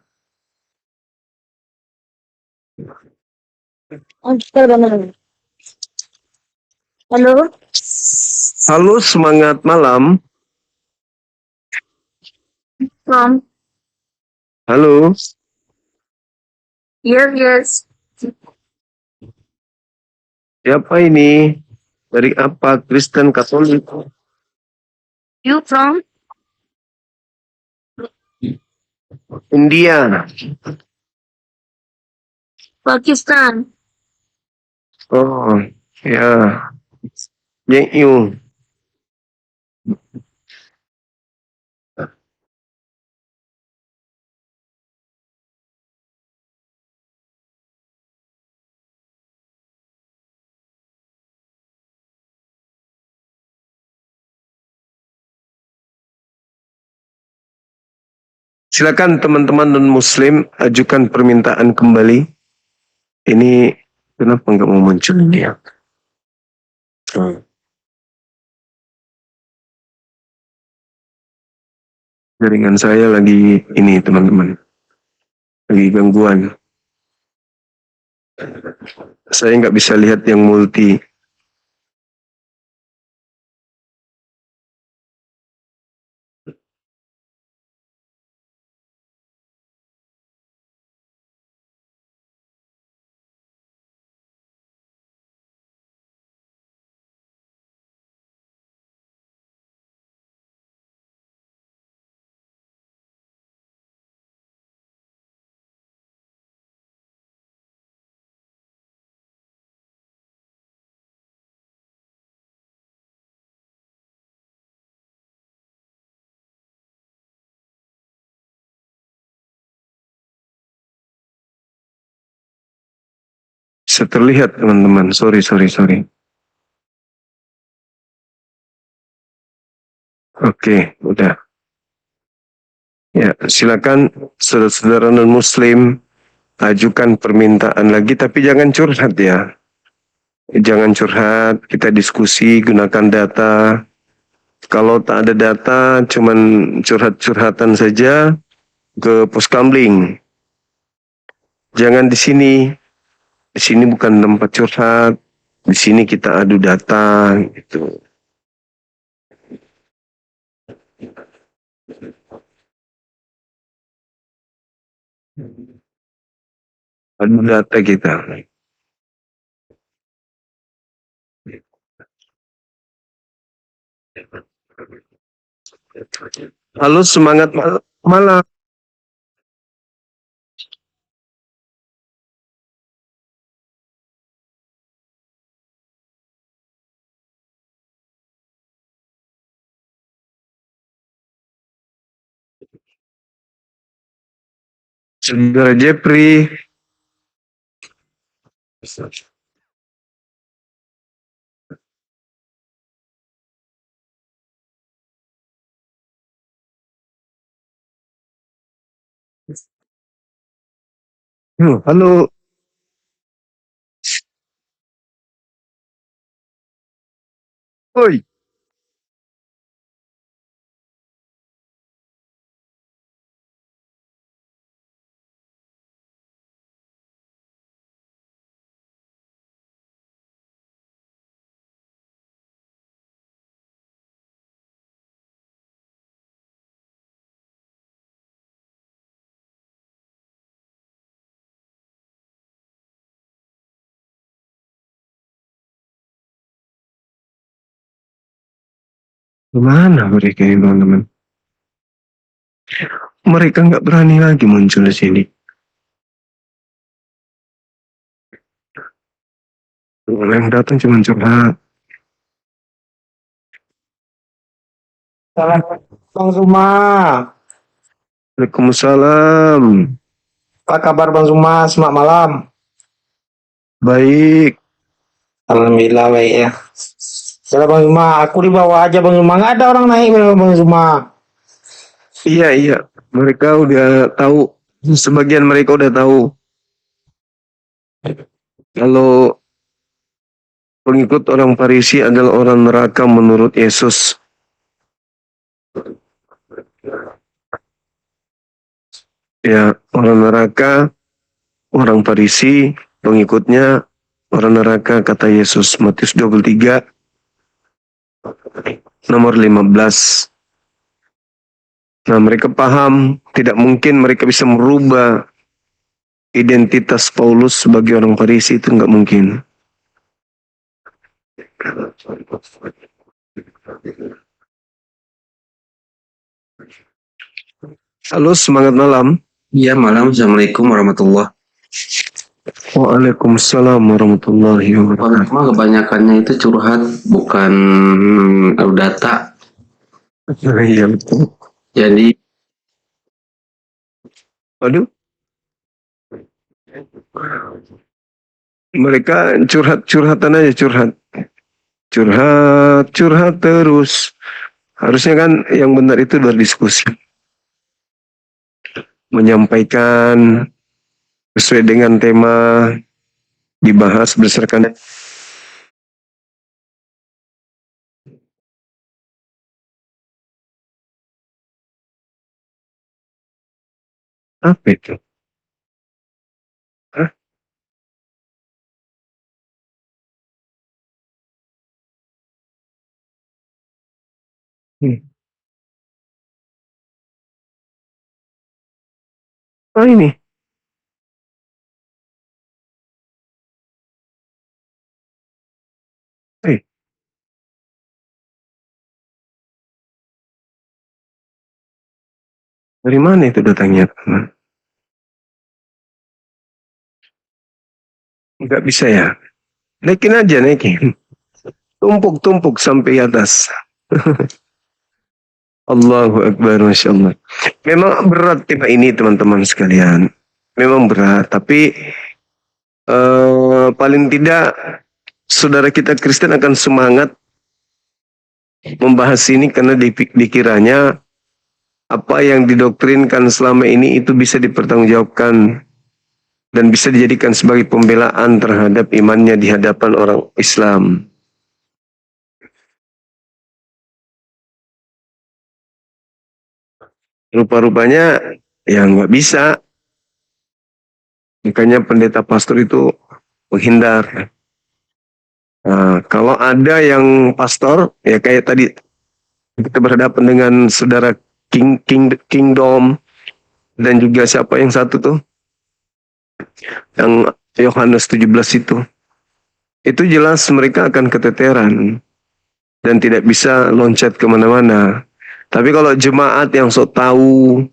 S6: Halo,
S1: Halo, semangat malam.
S6: from
S1: Halo.
S6: yes.
S1: Siapa ini? Dari apa? Kristen, Katolik?
S6: You from
S1: India.
S6: Pakistan.
S1: Oh, ya. Thank you. Silakan teman-teman non-muslim ajukan permintaan kembali. Ini kenapa nggak mau muncul dia? Jaringan saya lagi ini teman-teman. Lagi gangguan. Saya nggak bisa lihat yang multi. Bisa terlihat teman-teman. Sorry. Oke, udah. Ya, silakan saudara-saudara non-muslim ajukan permintaan lagi, tapi jangan curhat ya. Jangan curhat, kita diskusi, gunakan data. Kalau tak ada data, cuman curhat-curhatan saja ke poskamling. Jangan di sini. Di sini bukan tempat curhat. Di sini kita adu data gitu. Adu data kita. Halo, semangat malam. Saudara Jeffrey. Halo. Oi. Gimana mereka ini, teman-teman? Mereka nggak berani lagi muncul di sini. Yang datang cuma curhat.
S7: Salam Bang Zuma.
S1: Waalaikumsalam.
S7: Apa kabar Bang Zuma? Selamat malam.
S1: Baik.
S7: Alhamdulillah baik ya. Salam Bang Zuma, aku di bawah aja Bang Zuma. Nggak ada orang naik Bang Zuma.
S1: Iya. Mereka udah tahu. Sebagian mereka udah tahu. Kalau pengikut orang Farisi adalah orang neraka menurut Yesus. Ya, orang neraka, orang Farisi, pengikutnya orang neraka kata Yesus. Matius 23, nomor 15. Nah, mereka paham tidak mungkin mereka bisa merubah identitas Paulus sebagai orang Farisi, itu nggak mungkin. Halo, semangat malam.
S8: Iya malam, Assalamualaikum warahmatullah.
S1: Waalaikumsalam warahmatullahi wabarakatuh.
S8: Cuma kebanyakannya itu curhat, bukan data.
S1: Iya, betul.
S8: Jadi
S1: Waduh. Mereka curhatan aja, curhat terus. Harusnya kan yang benar itu berdiskusi, menyampaikan sesuai dengan tema, dibahas berdasarkan apa itu? Hah? Hmm. Oh ini, eh, dari mana itu datangnya, teman? Nggak bisa ya? Naikin aja, naikin. Tumpuk sampai atas. Allahu Akbar, Masya Allah. Memang berat tema ini, teman-teman sekalian. Memang berat, tapi paling tidak saudara kita Kristen akan semangat membahas ini karena dikiranya apa yang didoktrinkan selama ini itu bisa dipertanggungjawabkan dan bisa dijadikan sebagai pembelaan terhadap imannya di hadapan orang Islam. Rupa-rupanya ya nggak bisa. Makanya pendeta pastor itu menghindar. Kalau ada yang pastor, ya kayak tadi kita berhadapan dengan saudara Kingdom, dan juga siapa yang satu tuh, yang Yohanes 17 itu jelas mereka akan keteteran dan tidak bisa loncat kemana-mana. Tapi kalau jemaat yang sok tahu,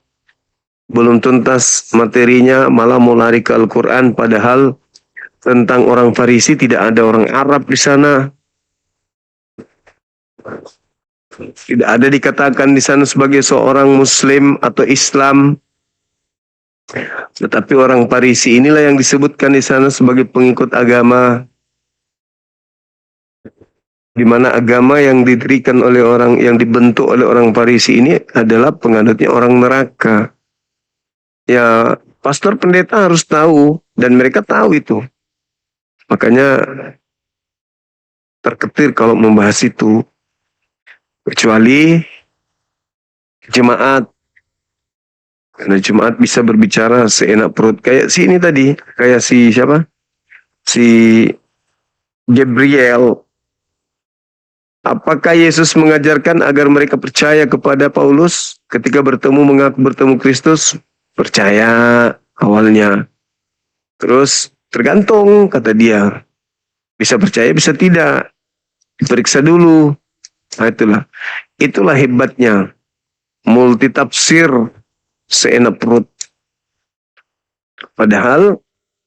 S1: belum tuntas materinya, malah mau lari ke Al-Quran, padahal tentang orang Farisi tidak ada orang Arab di sana. Tidak ada dikatakan di sana sebagai seorang Muslim atau Islam. Tetapi orang Farisi inilah yang disebutkan di sana sebagai pengikut agama, di mana agama yang didirikan oleh orang, yang dibentuk oleh orang Farisi ini adalah penganutnya orang neraka. Ya, pastor pendeta harus tahu, dan mereka tahu itu. Makanya terketir kalau membahas itu. Kecuali jemaat. Karena jemaat bisa berbicara seenak perut. Kayak si ini tadi. Kayak si siapa? Si Gabriel. Apakah Yesus mengajarkan agar mereka percaya kepada Paulus ketika mengaku bertemu Kristus? Percaya awalnya. Terus tergantung, kata dia. Bisa percaya, bisa tidak. Diperiksa dulu. Nah, itulah hebatnya. Multitafsir seenak perut. Padahal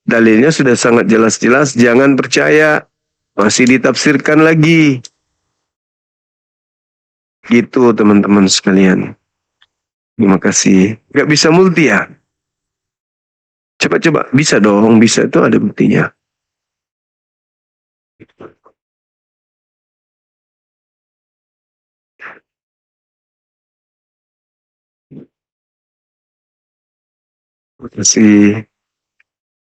S1: dalilnya sudah sangat jelas-jelas. Jangan percaya. Masih ditafsirkan lagi. Gitu teman-teman sekalian. Terima kasih. Gak bisa multi ya? Coba-coba. Bisa dong. Bisa, itu ada buktinya. Terima kasih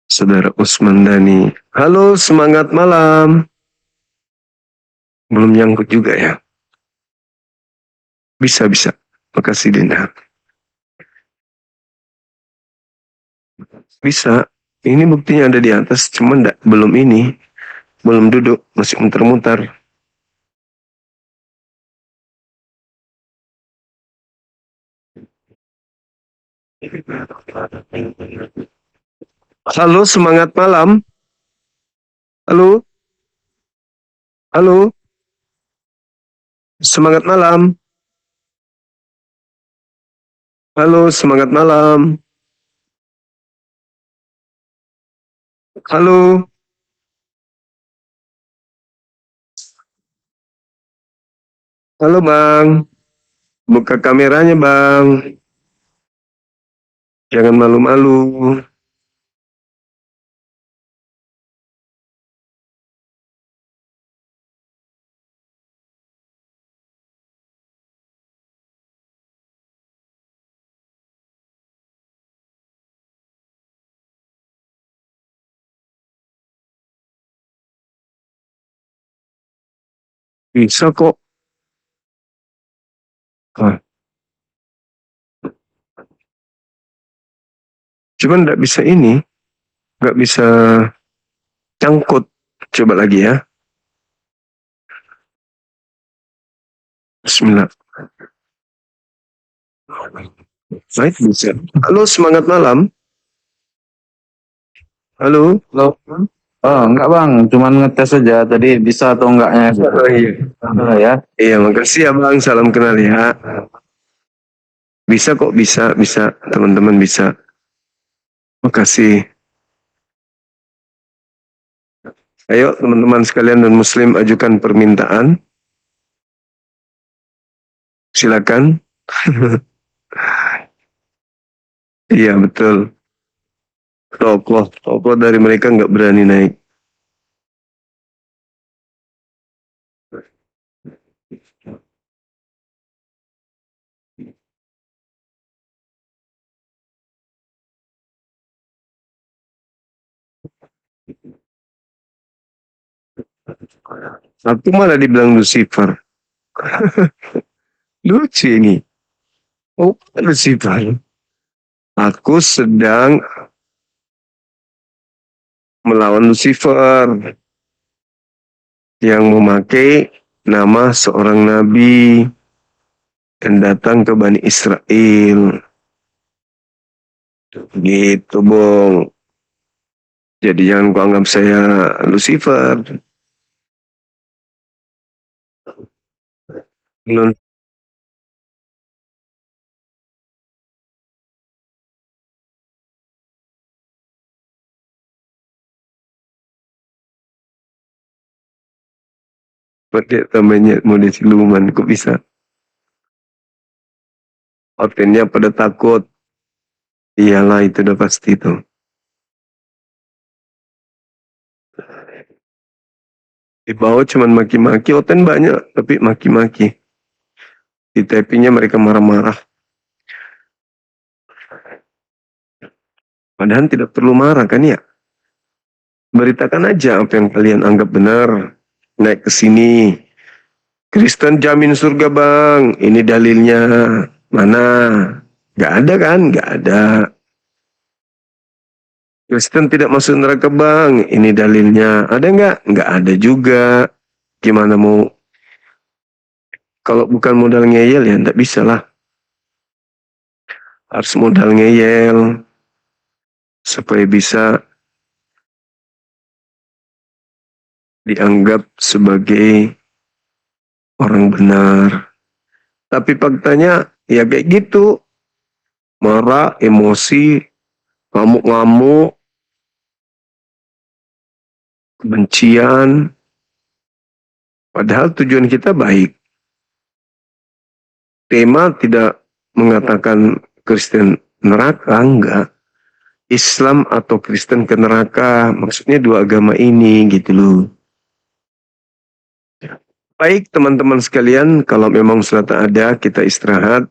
S1: Saudara Usman Dhani. Halo, semangat malam. Belum nyangkut juga ya? Bisa. Makasih Dinda. Bisa. Ini buktinya ada di atas, cuman belum ini. Belum duduk, masih muter-muter. Halo, semangat malam. Halo. Halo. Semangat malam. Halo, semangat malam. Halo. Halo, Bang. Buka kameranya, Bang. Jangan malu-malu. Bisa kok. Ah. Cuman nggak bisa ini. Nggak bisa cangkut. Coba lagi ya. Bismillah. Baik, bisa. Halo, semangat malam. Halo.
S7: Halo. Oh, enggak Bang, cuman ngetes saja tadi bisa atau enggaknya.
S1: Oh, iya.
S7: Ya.
S1: Iya, makasih ya Bang. Salam kenal ya. Bisa kok, bisa. Teman-teman bisa. Makasih. Ayo teman-teman sekalian dan muslim ajukan permintaan. Silakan. Iya betul. Tokoh dari mereka nggak berani naik. Aku malah dibilang Lucifer. Lucu ini. Oh, Lucifer. Aku sedang melawan Lucifer. yang memakai nama seorang nabi dan datang ke Bani Israel. Gitu, Bung. Jadi jangan kau anggap saya Lucifer. Belum. Pakai tambahnya mode siluman, kok bisa? Outfitnya pada takut. Iyalah, itu udah pasti tuh. Di bawah cuman maki-maki, Oten banyak, tapi maki-maki. Di tapinya mereka marah-marah. Padahal tidak perlu marah kan ya? Beritakan aja apa yang kalian anggap benar. Naik ke sini. Kristen jamin surga bang. Ini dalilnya. Mana? Gak ada kan? Gak ada. Kristen tidak masuk neraka bang. Ini dalilnya. Ada nggak? Nggak ada juga. Gimana mau? Kalau bukan modal ngeyel ya nggak bisa lah. Harus modal ngeyel. Supaya bisa dianggap sebagai orang benar. Tapi faktanya ya kayak gitu. Marah, emosi, ngamuk-ngamuk, kebencian. Padahal tujuan kita baik. Tema tidak mengatakan Kristen neraka, enggak. Islam atau Kristen ke neraka, maksudnya dua agama ini gitu loh. Baik teman-teman sekalian, kalau memang sudah tak ada, kita istirahat.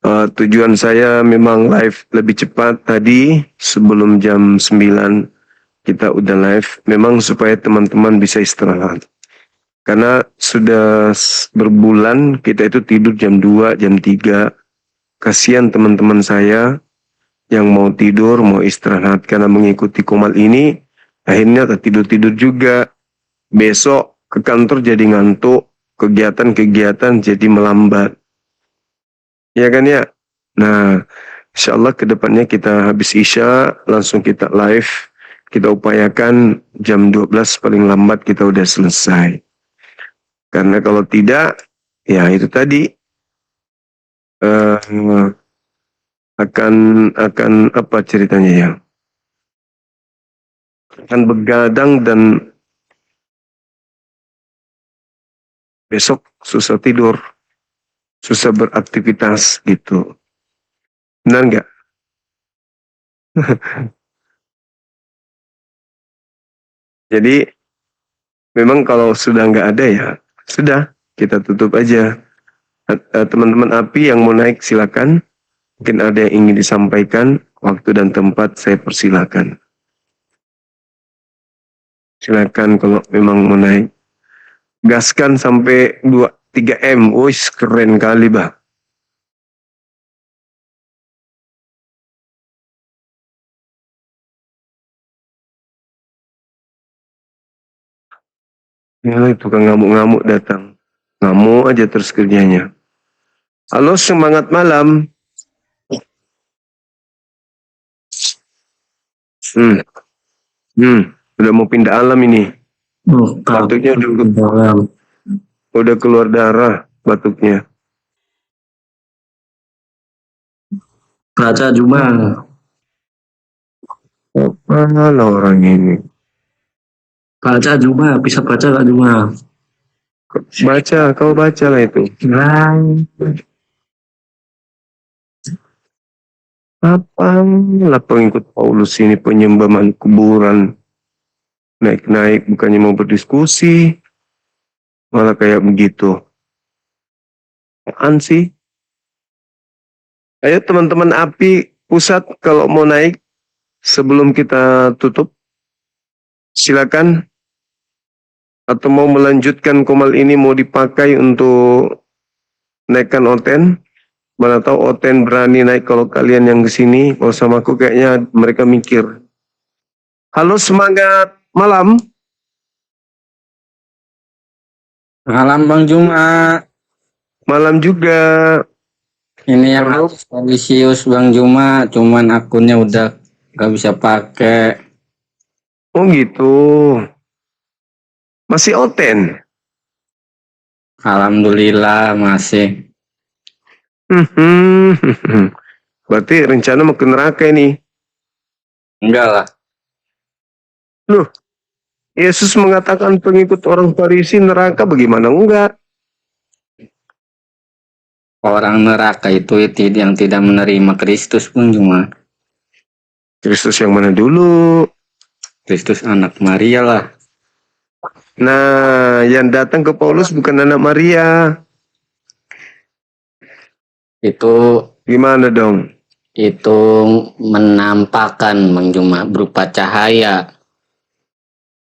S1: Tujuan saya memang live lebih cepat tadi, sebelum jam 9 kita udah live, memang supaya teman-teman bisa istirahat. Karena sudah berbulan kita itu tidur jam 2, jam 3. Kasihan teman-teman saya yang mau tidur, mau istirahat karena mengikuti komal ini, akhirnya tak tidur-tidur juga. Besok ke kantor jadi ngantuk, kegiatan-kegiatan jadi melambat. Ya kan ya? Nah, insya Allah kedepannya kita habis Isya, langsung kita live. Kita upayakan jam 12 paling lambat kita udah selesai. Karena kalau tidak, ya itu tadi akan apa ceritanya ya? Akan begadang dan besok susah tidur, susah beraktivitas gitu. Benar nggak? Jadi memang kalau sudah nggak ada ya sudah kita tutup aja. Teman-teman API yang mau naik silakan. Mungkin ada yang ingin disampaikan, waktu dan tempat saya persilakan. Silakan kalau memang mau naik. Gaskan sampai 2-3 M. Wih, keren kali, Bah. Ini tukang ngamuk-ngamuk datang. Ngamuk aja terus kerjanya. Halo, semangat malam. Udah mau pindah alam ini. Batuknya udah keluar darah batuknya.
S2: Baca cuma
S1: Mana orang ini?
S2: baca cuma bisa baca nggak cuma.
S1: Baca, kau baca lah itu. Apa lah pengikut Paulus ini penyembahan kuburan. Naik-naik bukannya mau berdiskusi. Malah kayak begitu. Apaan sih? Ayo teman-teman API pusat kalau mau naik sebelum kita tutup. Silakan. Atau mau melanjutkan komal ini mau dipakai untuk naikkan Oten. Mana tahu Oten berani naik kalau kalian yang kesini. Kalau sama aku kayaknya mereka mikir. Halo semangat malam.
S7: Malam Bang Juma.
S1: Malam juga.
S7: Ini yang Felicius Bang Juma, cuman akunnya udah gak bisa pakai.
S1: Oh gitu. Masih oten.
S7: Alhamdulillah masih.
S1: Berarti rencana mau ke neraka ini.
S7: Enggak lah.
S1: Loh, Yesus mengatakan pengikut orang Farisi neraka, bagaimana enggak?
S7: Orang neraka itu yang tidak menerima Kristus Bang Juma.
S1: Kristus yang mana dulu?
S7: Kristus anak Maria lah.
S1: Nah, yang datang ke Paulus bukan anak Maria.
S7: Itu
S1: Gimana dong?
S7: itu menampakkan Bang Juma berupa cahaya.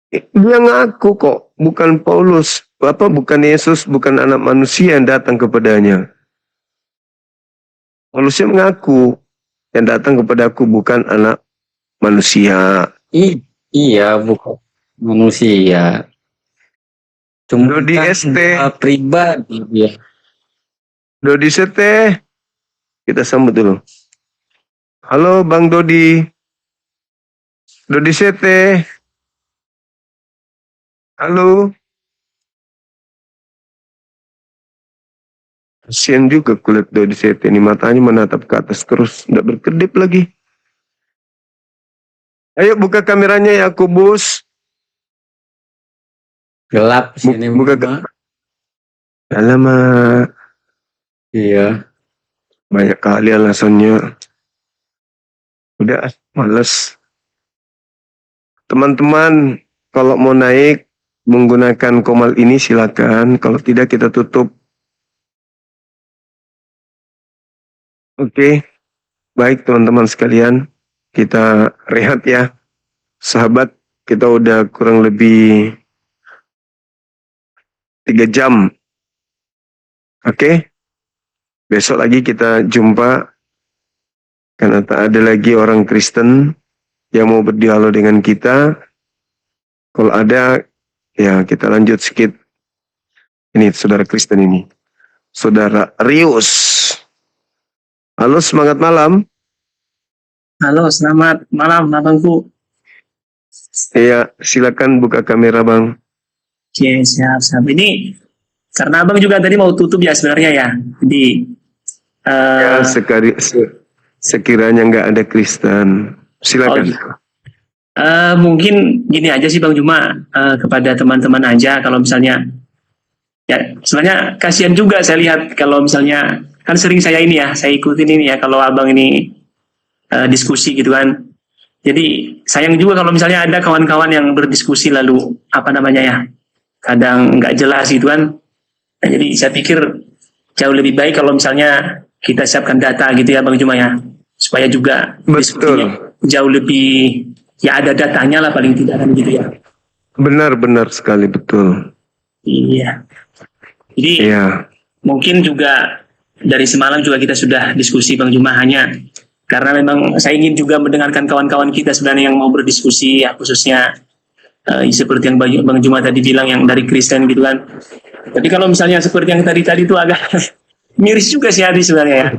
S1: Dia ngaku kok, bukan Paulus. Bukan Yesus, bukan anak manusia yang datang kepadanya. Paulusnya mengaku, yang datang kepadaku bukan anak manusia.
S7: Iya, bukan manusia. Cuma
S1: Dodi ST.
S7: pribadi dia.
S1: Dodi Sete, kita sambut dulu. Halo Bang Dodi. Dodi Sete. Halo. Kasian juga kulit Dodi Sete ini, matanya menatap ke atas terus, tidak berkedip lagi. Ayo buka kameranya Yakobus.
S7: Gelap sini
S1: Buka
S7: Bang.
S1: Alamak,
S7: Iya.
S1: banyak kali alasannya. Udah, males. Teman-teman, kalau mau naik menggunakan komal ini silakan. Kalau tidak kita tutup. Oke, baik teman-teman sekalian. Kita rehat ya. Sahabat, kita udah kurang lebih 3 jam. Oke, besok lagi kita jumpa. Karena tak ada lagi orang Kristen yang mau berdialog dengan kita. Kalau ada, ya kita lanjut sedikit. Ini saudara Kristen ini. Saudara Rius. Halo, semangat malam.
S9: Halo, selamat malam, Abangku.
S1: Iya, silakan buka kamera, Bang.
S9: Oke, siap. Ini karena Abang juga tadi mau tutup ya sebenarnya ya. Jadi,
S1: Ya, sekiranya nggak ada Kristen. Silakan.
S9: mungkin gini aja sih Bang Juma, kepada teman-teman aja kalau misalnya, ya sebenarnya kasihan juga saya lihat kalau misalnya, kan sering saya ini ya, saya ikutin ini ya, kalau Abang ini diskusi gitu kan. Jadi sayang juga kalau misalnya ada kawan-kawan yang berdiskusi lalu apa namanya ya, kadang nggak jelas gitu kan. Nah, jadi saya pikir jauh lebih baik kalau misalnya kita siapkan data gitu ya Bang Juma ya, supaya juga diskusinya jauh lebih, ya ada datanya lah paling tidak kan gitu ya.
S1: Benar sekali, betul.
S9: Iya. Jadi
S1: Iya.
S9: mungkin juga dari semalam juga kita sudah diskusi Bang Juma, hanya karena memang saya ingin juga mendengarkan kawan-kawan kita sebenarnya yang mau berdiskusi ya, khususnya seperti yang Bang Juma tadi bilang yang dari Kristen gitu kan. Jadi kalau misalnya seperti yang tadi itu agak miris juga sih hati sebenarnya ya.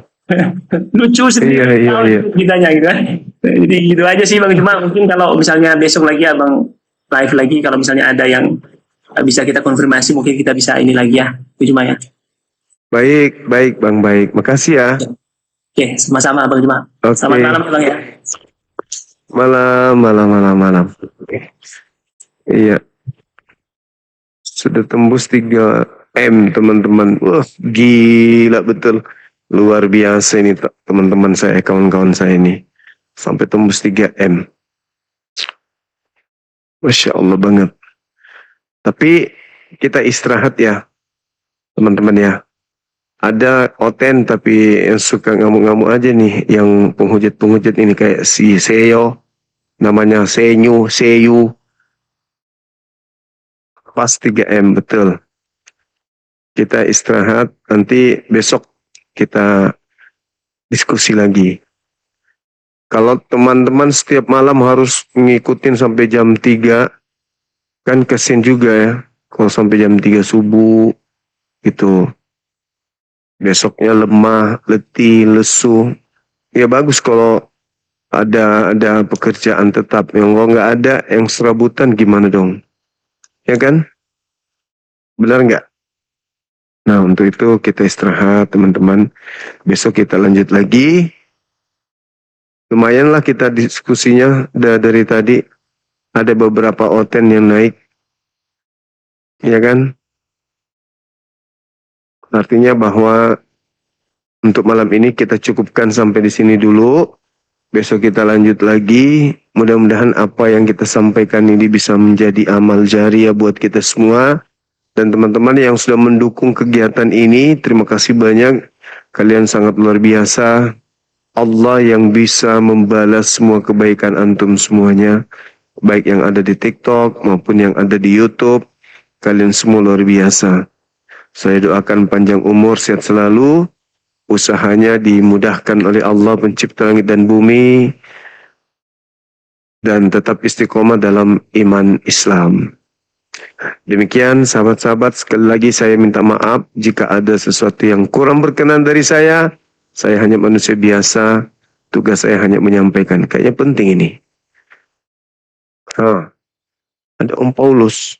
S9: Lucu sendiri
S1: Iya.
S9: kitanya gitu kan. Jadi gitu aja sih Bang Juma. Mungkin kalau misalnya besok lagi Abang live lagi, kalau misalnya ada yang bisa kita konfirmasi, mungkin kita bisa ini lagi ya Bang Juma ya.
S1: Baik Bang, baik. Makasih ya.
S9: Oke, sama-sama Bang Juma.
S1: Oke.
S9: Selamat malam Bang ya.
S1: Malam. Iya. Sudah tembus 3M teman-teman. Wah, gila betul. Luar biasa ini teman-teman saya, kawan-kawan saya ini. Sampai tembus 3M. Masya Allah banget. Tapi kita istirahat ya, teman-teman ya. Ada oten tapi yang suka ngamuk-ngamuk aja nih, yang penghujat ini kayak si Seyo, namanya Seyu. Pas 3M, betul. Kita istirahat, nanti besok kita diskusi lagi. Kalau teman-teman setiap malam harus ngikutin sampai jam 3, kan kasian juga ya. kalau sampai jam 3 subuh gitu. Besoknya lemah, letih, lesu. Ya bagus kalau ada pekerjaan tetap. Yang kalau nggak ada, yang serabutan gimana dong? Ya kan? Benar nggak? Nah, untuk itu kita istirahat, teman-teman. Besok kita lanjut lagi. Lumayanlah kita diskusinya dari tadi. Ada beberapa oten yang naik. Ya kan? Artinya bahwa untuk malam ini kita cukupkan sampai di sini dulu. Besok kita lanjut lagi. Mudah-mudahan apa yang kita sampaikan ini bisa menjadi amal jariah buat kita semua. Dan teman-teman yang sudah mendukung kegiatan ini, terima kasih banyak. Kalian sangat luar biasa. Allah yang bisa membalas semua kebaikan antum semuanya. Baik yang ada di TikTok maupun yang ada di YouTube. Kalian semua luar biasa. Saya doakan panjang umur, sehat selalu. Usahanya dimudahkan oleh Allah pencipta langit dan bumi. Dan tetap istiqomah dalam iman Islam. Demikian sahabat-sahabat, sekali lagi saya minta maaf jika ada sesuatu yang kurang berkenan dari saya. Saya hanya manusia biasa, tugas saya hanya menyampaikan. Kayaknya penting ini. Ada Om Paulus.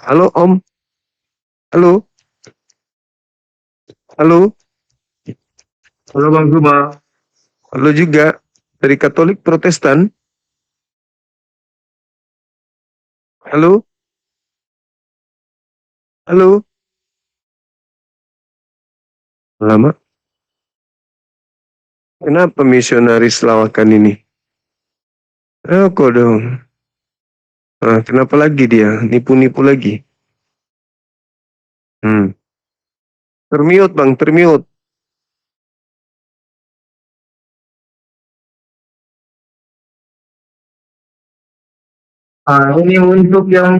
S1: Halo Om. Halo. Halo. Halo Bang Zuma. Halo juga. Dari Katolik Protestan. Halo. Halo. Lama. Kenapa misionaris lawakan ini? Kok dong. Kenapa lagi dia? Nipu-nipu lagi. Termute Bang, termute.
S7: Ini untuk yang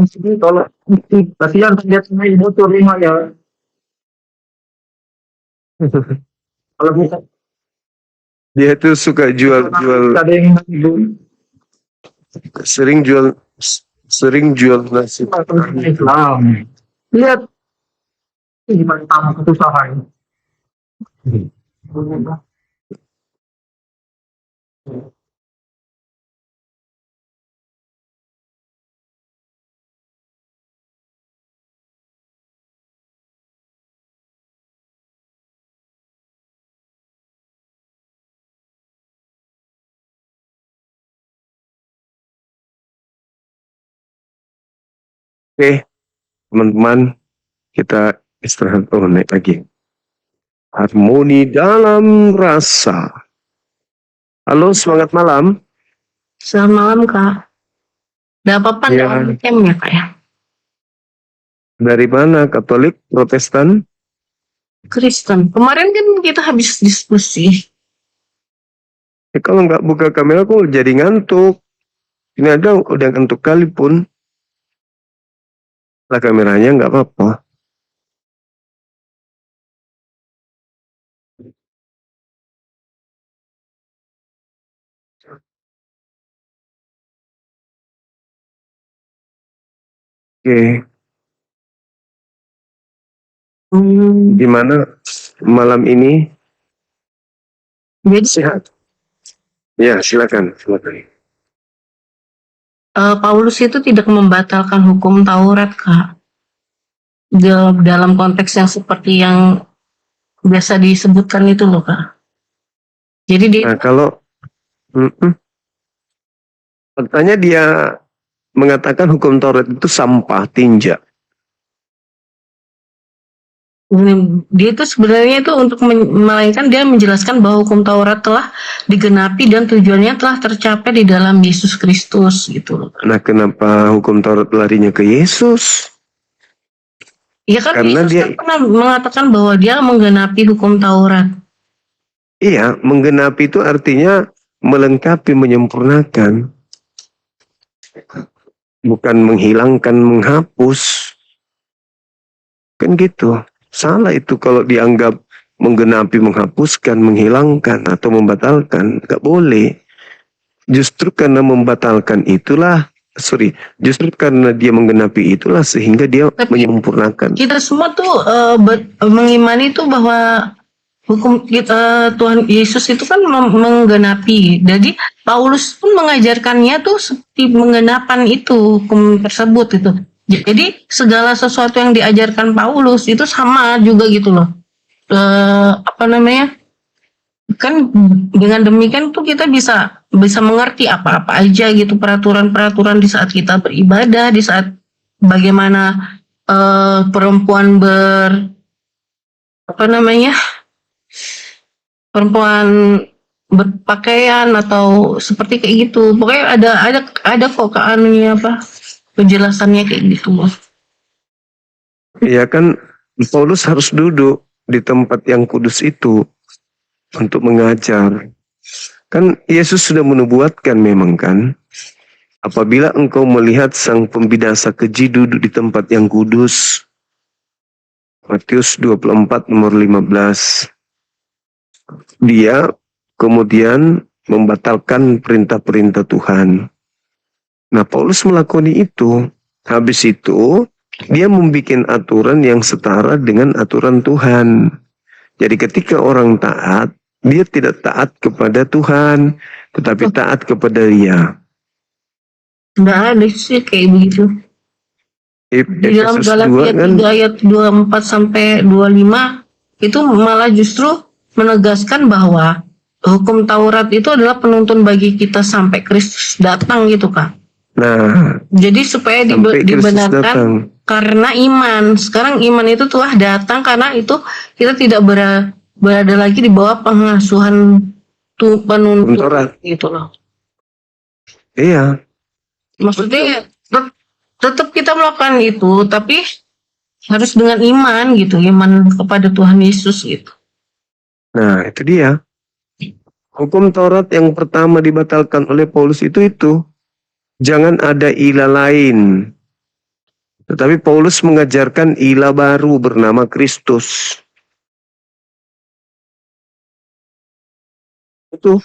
S7: sini kalau kasihan lihat main motor 5 ya. Kalau bisa
S1: Dia tuh suka jual-jual,
S7: ada yang itu
S1: sering jual nasi.
S7: Islam. Lihat gimana tamu kesusahan.
S1: Oke, teman-teman, kita istirahat naik lagi. Harmoni dalam rasa. Halo, semangat malam.
S6: Selamat malam, Kak. Ada apa-apa
S1: Ya.
S6: dengan temnya, Kak ya?
S1: Dari mana? Katolik, Protestan?
S6: Kristen. Kemarin kan kita habis diskusi.
S1: Kalau nggak buka kamera, kok jadi ngantuk. Ini ada udah ngantuk kali pun. Lah kameranya nggak apa-apa. Oke, gimana malam ini?
S6: Jadi
S1: Sehat? Ya, silakan.
S6: Paulus itu tidak membatalkan hukum Taurat, Kak. Dalam konteks yang seperti yang biasa disebutkan itu loh, Kak. Jadi dia
S1: Nah, kalau faktanya dia mengatakan hukum Taurat itu sampah, tinja.
S6: dia itu sebenarnya itu untuk melainkan dia menjelaskan bahwa hukum Taurat telah digenapi dan tujuannya telah tercapai di dalam Yesus Kristus gitu loh.
S1: Nah, kenapa hukum Taurat larinya ke Yesus?
S6: Ya kan
S1: Karena
S6: Yesus
S1: dia-
S6: kan pernah mengatakan bahwa dia menggenapi hukum Taurat.
S1: Iya, menggenapi itu artinya melengkapi, menyempurnakan. Bukan menghilangkan, menghapus. Kan gitu. Salah itu kalau dianggap menggenapi, menghapuskan, menghilangkan, atau membatalkan. Nggak boleh. Justru karena membatalkan itulah, justru karena dia menggenapi itulah sehingga dia
S6: Tapi
S1: menyempurnakan.
S6: kita semua tuh mengimani tuh bahwa hukum kita Tuhan Yesus itu kan menggenapi. Jadi Paulus pun mengajarkannya tuh seperti menggenapan itu hukum tersebut itu. Jadi segala sesuatu yang diajarkan Paulus itu sama juga gitu loh. Apa namanya? Kan dengan demikian tuh kita bisa mengerti apa-apa aja gitu, peraturan-peraturan di saat kita beribadah, di saat bagaimana perempuan berpakaian atau seperti kayak gitu. Pokoknya ada kok keanunya penjelasannya kayak gitu loh.
S1: Ya kan, Paulus harus duduk di tempat yang kudus itu untuk mengajar. Kan Yesus sudah menubuatkan memang kan, apabila engkau melihat sang pembinasa keji duduk di tempat yang kudus, Matius 24 nomor 15, dia kemudian membatalkan perintah-perintah Tuhan. Nah, Paulus melakoni itu. Habis itu dia membuat aturan yang setara dengan aturan Tuhan. Jadi ketika orang taat, dia tidak taat kepada Tuhan, tetapi taat kepada dia.
S6: Nggak ada sih kayak begitu. Di dalam
S1: Efesus 2
S6: Galatia
S1: kan,
S6: 3 ayat 24 sampai 25 itu malah justru menegaskan bahwa hukum Taurat itu adalah penuntun bagi kita sampai Kristus datang gitu Kak.
S1: nah,
S6: Jadi supaya
S1: sampai Kristus
S6: dibenarkan
S1: datang.
S6: karena iman. Sekarang iman itu telah datang karena itu kita tidak berada lagi di bawah pengasuhan penuntun
S1: Taurat.
S6: gitu loh.
S1: Iya,
S6: Maksudnya tetap kita melakukan itu, tapi harus dengan iman gitu, iman kepada Tuhan Yesus gitu.
S1: nah itu dia. Hukum Taurat yang pertama dibatalkan oleh Paulus itu. Jangan ada ilah lain. Tetapi Paulus mengajarkan ilah baru bernama Kristus. Itu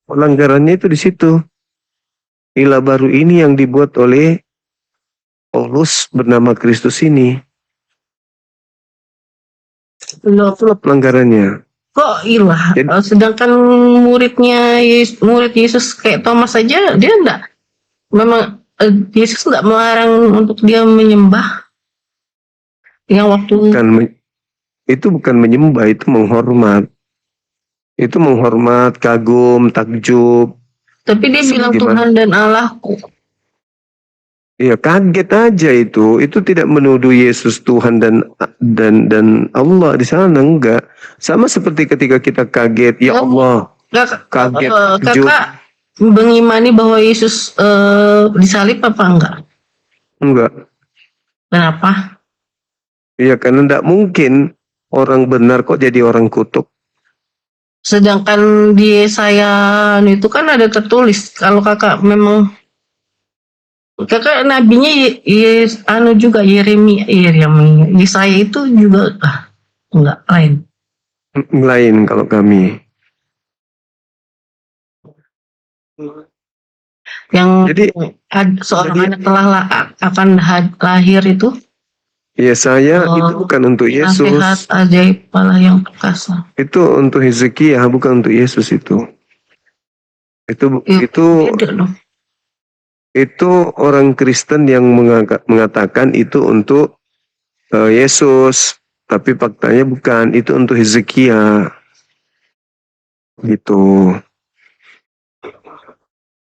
S1: pelanggarannya itu di situ. Ilah baru ini yang dibuat oleh Paulus bernama Kristus ini.
S6: Loh,
S1: Itulah pelanggarannya.
S6: kok ilah?
S1: Jadi-
S6: Sedangkan murid Yesus kayak Thomas saja dia enggak, memang Yesus enggak melarang untuk dia menyembah yang waktu
S1: Itu bukan menyembah, itu menghormat. Itu menghormat, kagum, takjub.
S6: tapi dia bilang
S1: Gimana?
S6: Tuhan dan Allahku.
S1: Ya kaget aja itu. Itu tidak menuduh Yesus Tuhan dan Allah di sana, enggak. Sama seperti ketika kita kaget, ya Allah, kaget, takjub.
S6: Kakak mengimani bahwa Yesus disalib apa enggak?
S1: Enggak.
S6: Kenapa?
S1: Ya karena enggak mungkin orang benar kok jadi orang kutuk.
S6: Sedangkan di Yesaya itu kan ada tertulis kalau kakak memang kakak nabinya juga Yeremia, Yesaya itu juga enggak lain.
S1: Lain kalau kami.
S6: Yang
S1: Jadi
S6: seorang
S1: jadi-
S6: anak telah akan lahir itu
S1: Yesaya itu bukan untuk Yesus.
S6: nasihat ajaib Allah yang perkasa.
S1: Itu untuk Hezekia, bukan untuk Yesus itu.
S6: Ya, beda dong.
S1: Itu orang Kristen yang mengatakan itu untuk Yesus, tapi faktanya bukan, itu untuk Hezekia. Gitu.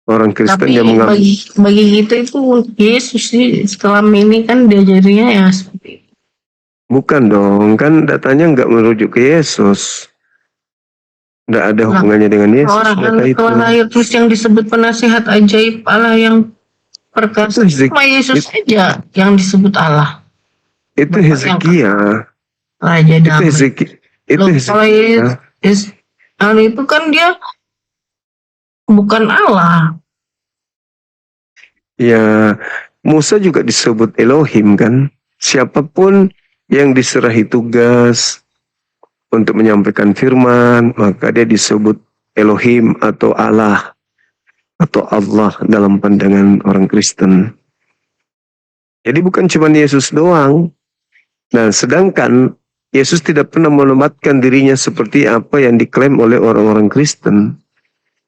S1: Orang Kristen
S6: Tapi
S1: yang mengambil.
S6: bagi kita itu untuk Yesus sih selama ini kan diajarinya ya seperti itu.
S1: Bukan dong, kan datanya nggak merujuk ke Yesus. Nggak ada hubungannya dengan Yesus.
S6: Orang
S1: data
S6: anak
S1: itu.
S6: telah lahir terus yang disebut penasihat ajaib Allah yang perkasa.
S1: Itu
S6: Cuma Yesus aja yang disebut Allah.
S1: Itu
S6: Bapak
S1: Hezekia.
S6: Raja
S1: Itu
S6: damai.
S1: Hezekia. Itu
S6: Loh, kalau
S1: Hezekia.
S6: itu kan dia bukan Allah.
S1: Ya, Musa juga disebut Elohim kan. Siapapun yang diserahi tugas untuk menyampaikan firman, maka dia disebut Elohim atau Allah atau Allah dalam pandangan orang Kristen. Jadi bukan cuma Yesus doang. Nah, sedangkan Yesus tidak pernah menempatkan dirinya seperti apa yang diklaim oleh orang-orang Kristen.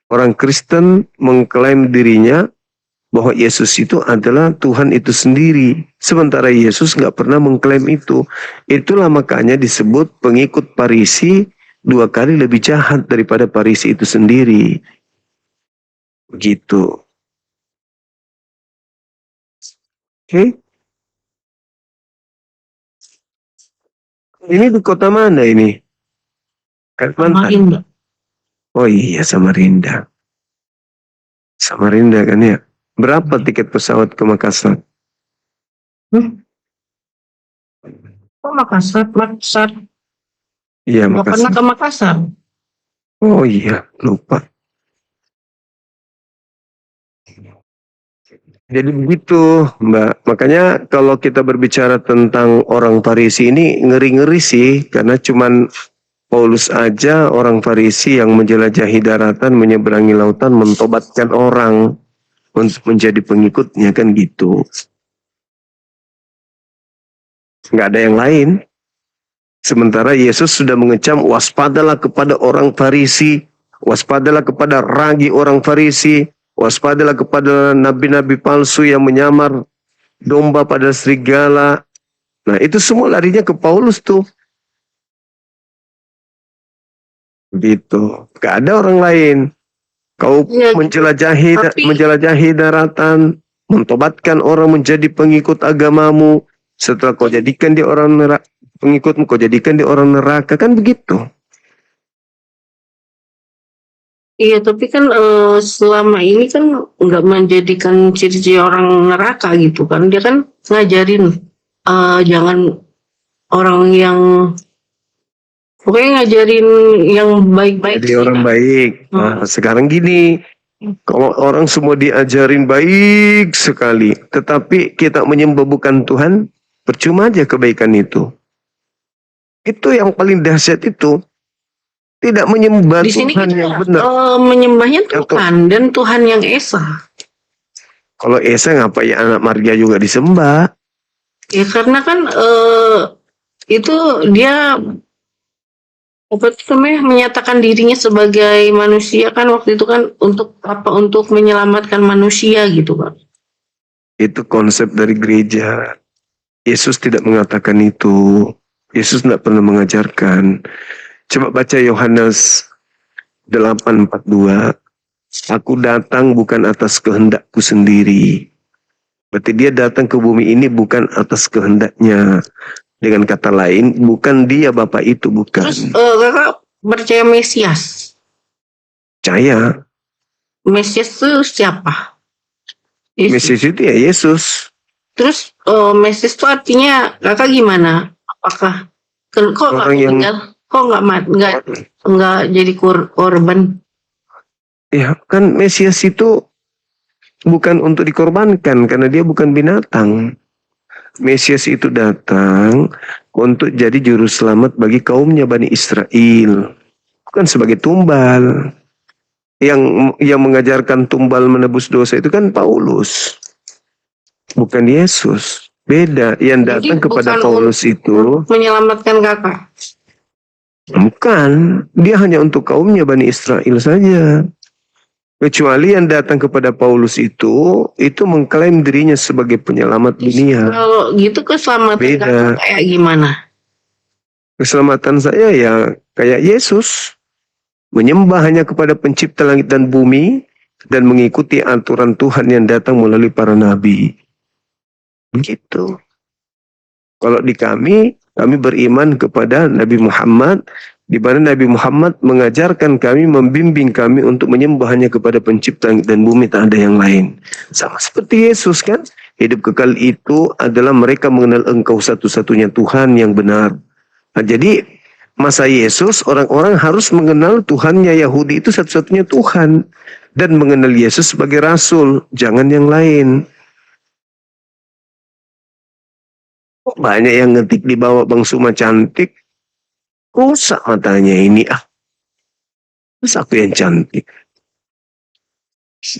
S1: Orang Kristen mengklaim dirinya bahwa Yesus itu adalah Tuhan itu sendiri. Sementara Yesus nggak pernah mengklaim itu. Itulah makanya disebut pengikut Farisi 2 kali lebih jahat daripada Farisi itu sendiri. Begitu. Oke. Ini di kota mana ini? Kalimantan.
S6: Samarinda.
S1: Oh iya, Samarinda. Samarinda kan ya. Berapa tiket pesawat ke Makassar?
S6: Oh, Makassar.
S1: Iya,
S6: Nggak pernah
S1: Makassar.
S6: ke Makassar.
S1: Oh iya, lupa. Jadi begitu, Mbak. Makanya kalau kita berbicara tentang orang Farisi ini ngeri-ngeri sih, karena cuman Paulus aja orang Farisi yang menjelajahi daratan, menyeberangi lautan, mentobatkan orang untuk menjadi pengikutnya, kan gitu. Nggak ada yang lain. Sementara Yesus sudah mengecam, waspadalah kepada orang Farisi, waspadalah kepada ragi orang Farisi, waspadalah kepada nabi-nabi palsu yang menyamar domba pada serigala. Nah, itu semua larinya ke Paulus tuh. Gitu. Gak ada orang lain. Kau
S6: Iya,
S1: menjelajahi,
S6: tapi-
S1: menjelajahi daratan, mentobatkan orang menjadi pengikut agamamu. Setelah kau jadikan dia orang neraka, pengikutmu, kau jadikan dia orang neraka, kan begitu.
S6: Iya, tapi kan selama ini kan nggak menjadikan ciri-ciri orang neraka gitu kan. Dia kan ngajarin jangan orang yang pokoknya ngajarin yang baik-baik.
S1: Jadi
S6: sih,
S1: orang
S6: kan.
S1: baik. Nah, sekarang gini, kalau orang semua diajarin baik sekali, tetapi kita menyembah bukan Tuhan, percuma aja kebaikan itu. Itu yang paling dahsyat itu. Tidak menyembah
S6: Di sini
S1: Tuhan yang
S6: kita
S1: benar.
S6: menyembahnya
S1: Yang
S6: Tuhan dan Tuhan yang esa.
S1: Kalau Esa ngapain anak Maria juga disembah?
S6: Ya karena kan itu dia apa itu namanya menyatakan dirinya sebagai manusia kan waktu itu kan untuk apa untuk menyelamatkan manusia gitu kan.
S1: Itu konsep dari gereja. Yesus tidak mengatakan itu. Yesus tidak pernah mengajarkan. Coba baca Yohanes 8:42. Aku datang bukan atas kehendakku sendiri. Berarti dia datang ke bumi ini bukan atas kehendaknya. Dengan kata lain, bukan dia Bapak itu, bukan.
S6: Terus kakak percaya Mesias.
S1: Percaya.
S6: Mesias itu siapa? Yesus.
S1: Mesias itu ya Yesus.
S6: Terus Mesias itu artinya kakak gimana? Apakah kok nggak
S1: Orang yang-
S6: meninggal? Kok nggak jadi korban?
S1: Ya kan Mesias itu bukan untuk dikorbankan karena dia bukan binatang. Mesias itu datang untuk jadi juru selamat bagi kaumnya Bani Israel. Bukan sebagai tumbal. Yang mengajarkan tumbal menebus dosa itu kan Paulus. Bukan Yesus. Beda. Yang datang
S6: Jadi
S1: kepada
S6: bukan
S1: Paulus itu
S6: Menyelamatkan kakak.
S1: bukan. Dia hanya untuk kaumnya Bani Israel saja. Kecuali yang datang kepada Paulus itu mengklaim dirinya sebagai penyelamat dunia.
S6: Kalau gitu keselamatan
S1: Beda.
S6: kakak kayak gimana?
S1: Keselamatan saya ya kayak Yesus. Menyembah hanya kepada pencipta langit dan bumi dan mengikuti aturan Tuhan yang datang melalui para nabi. Begitu. Kalau di kami beriman kepada Nabi Muhammad, di mana Nabi Muhammad mengajarkan kami, membimbing kami untuk menyembah hanya kepada pencipta langit dan bumi, tak ada yang lain. Sama seperti Yesus kan. Hidup kekal itu adalah mereka mengenal Engkau satu-satunya Tuhan yang benar. Nah, jadi masa Yesus orang-orang harus mengenal Tuhannya Yahudi itu satu-satunya Tuhan. Dan mengenal Yesus sebagai Rasul. Jangan yang lain. Kok banyak yang ngetik di bawah Bang Suma cantik. rusak matanya ini. Masa aku yang cantik?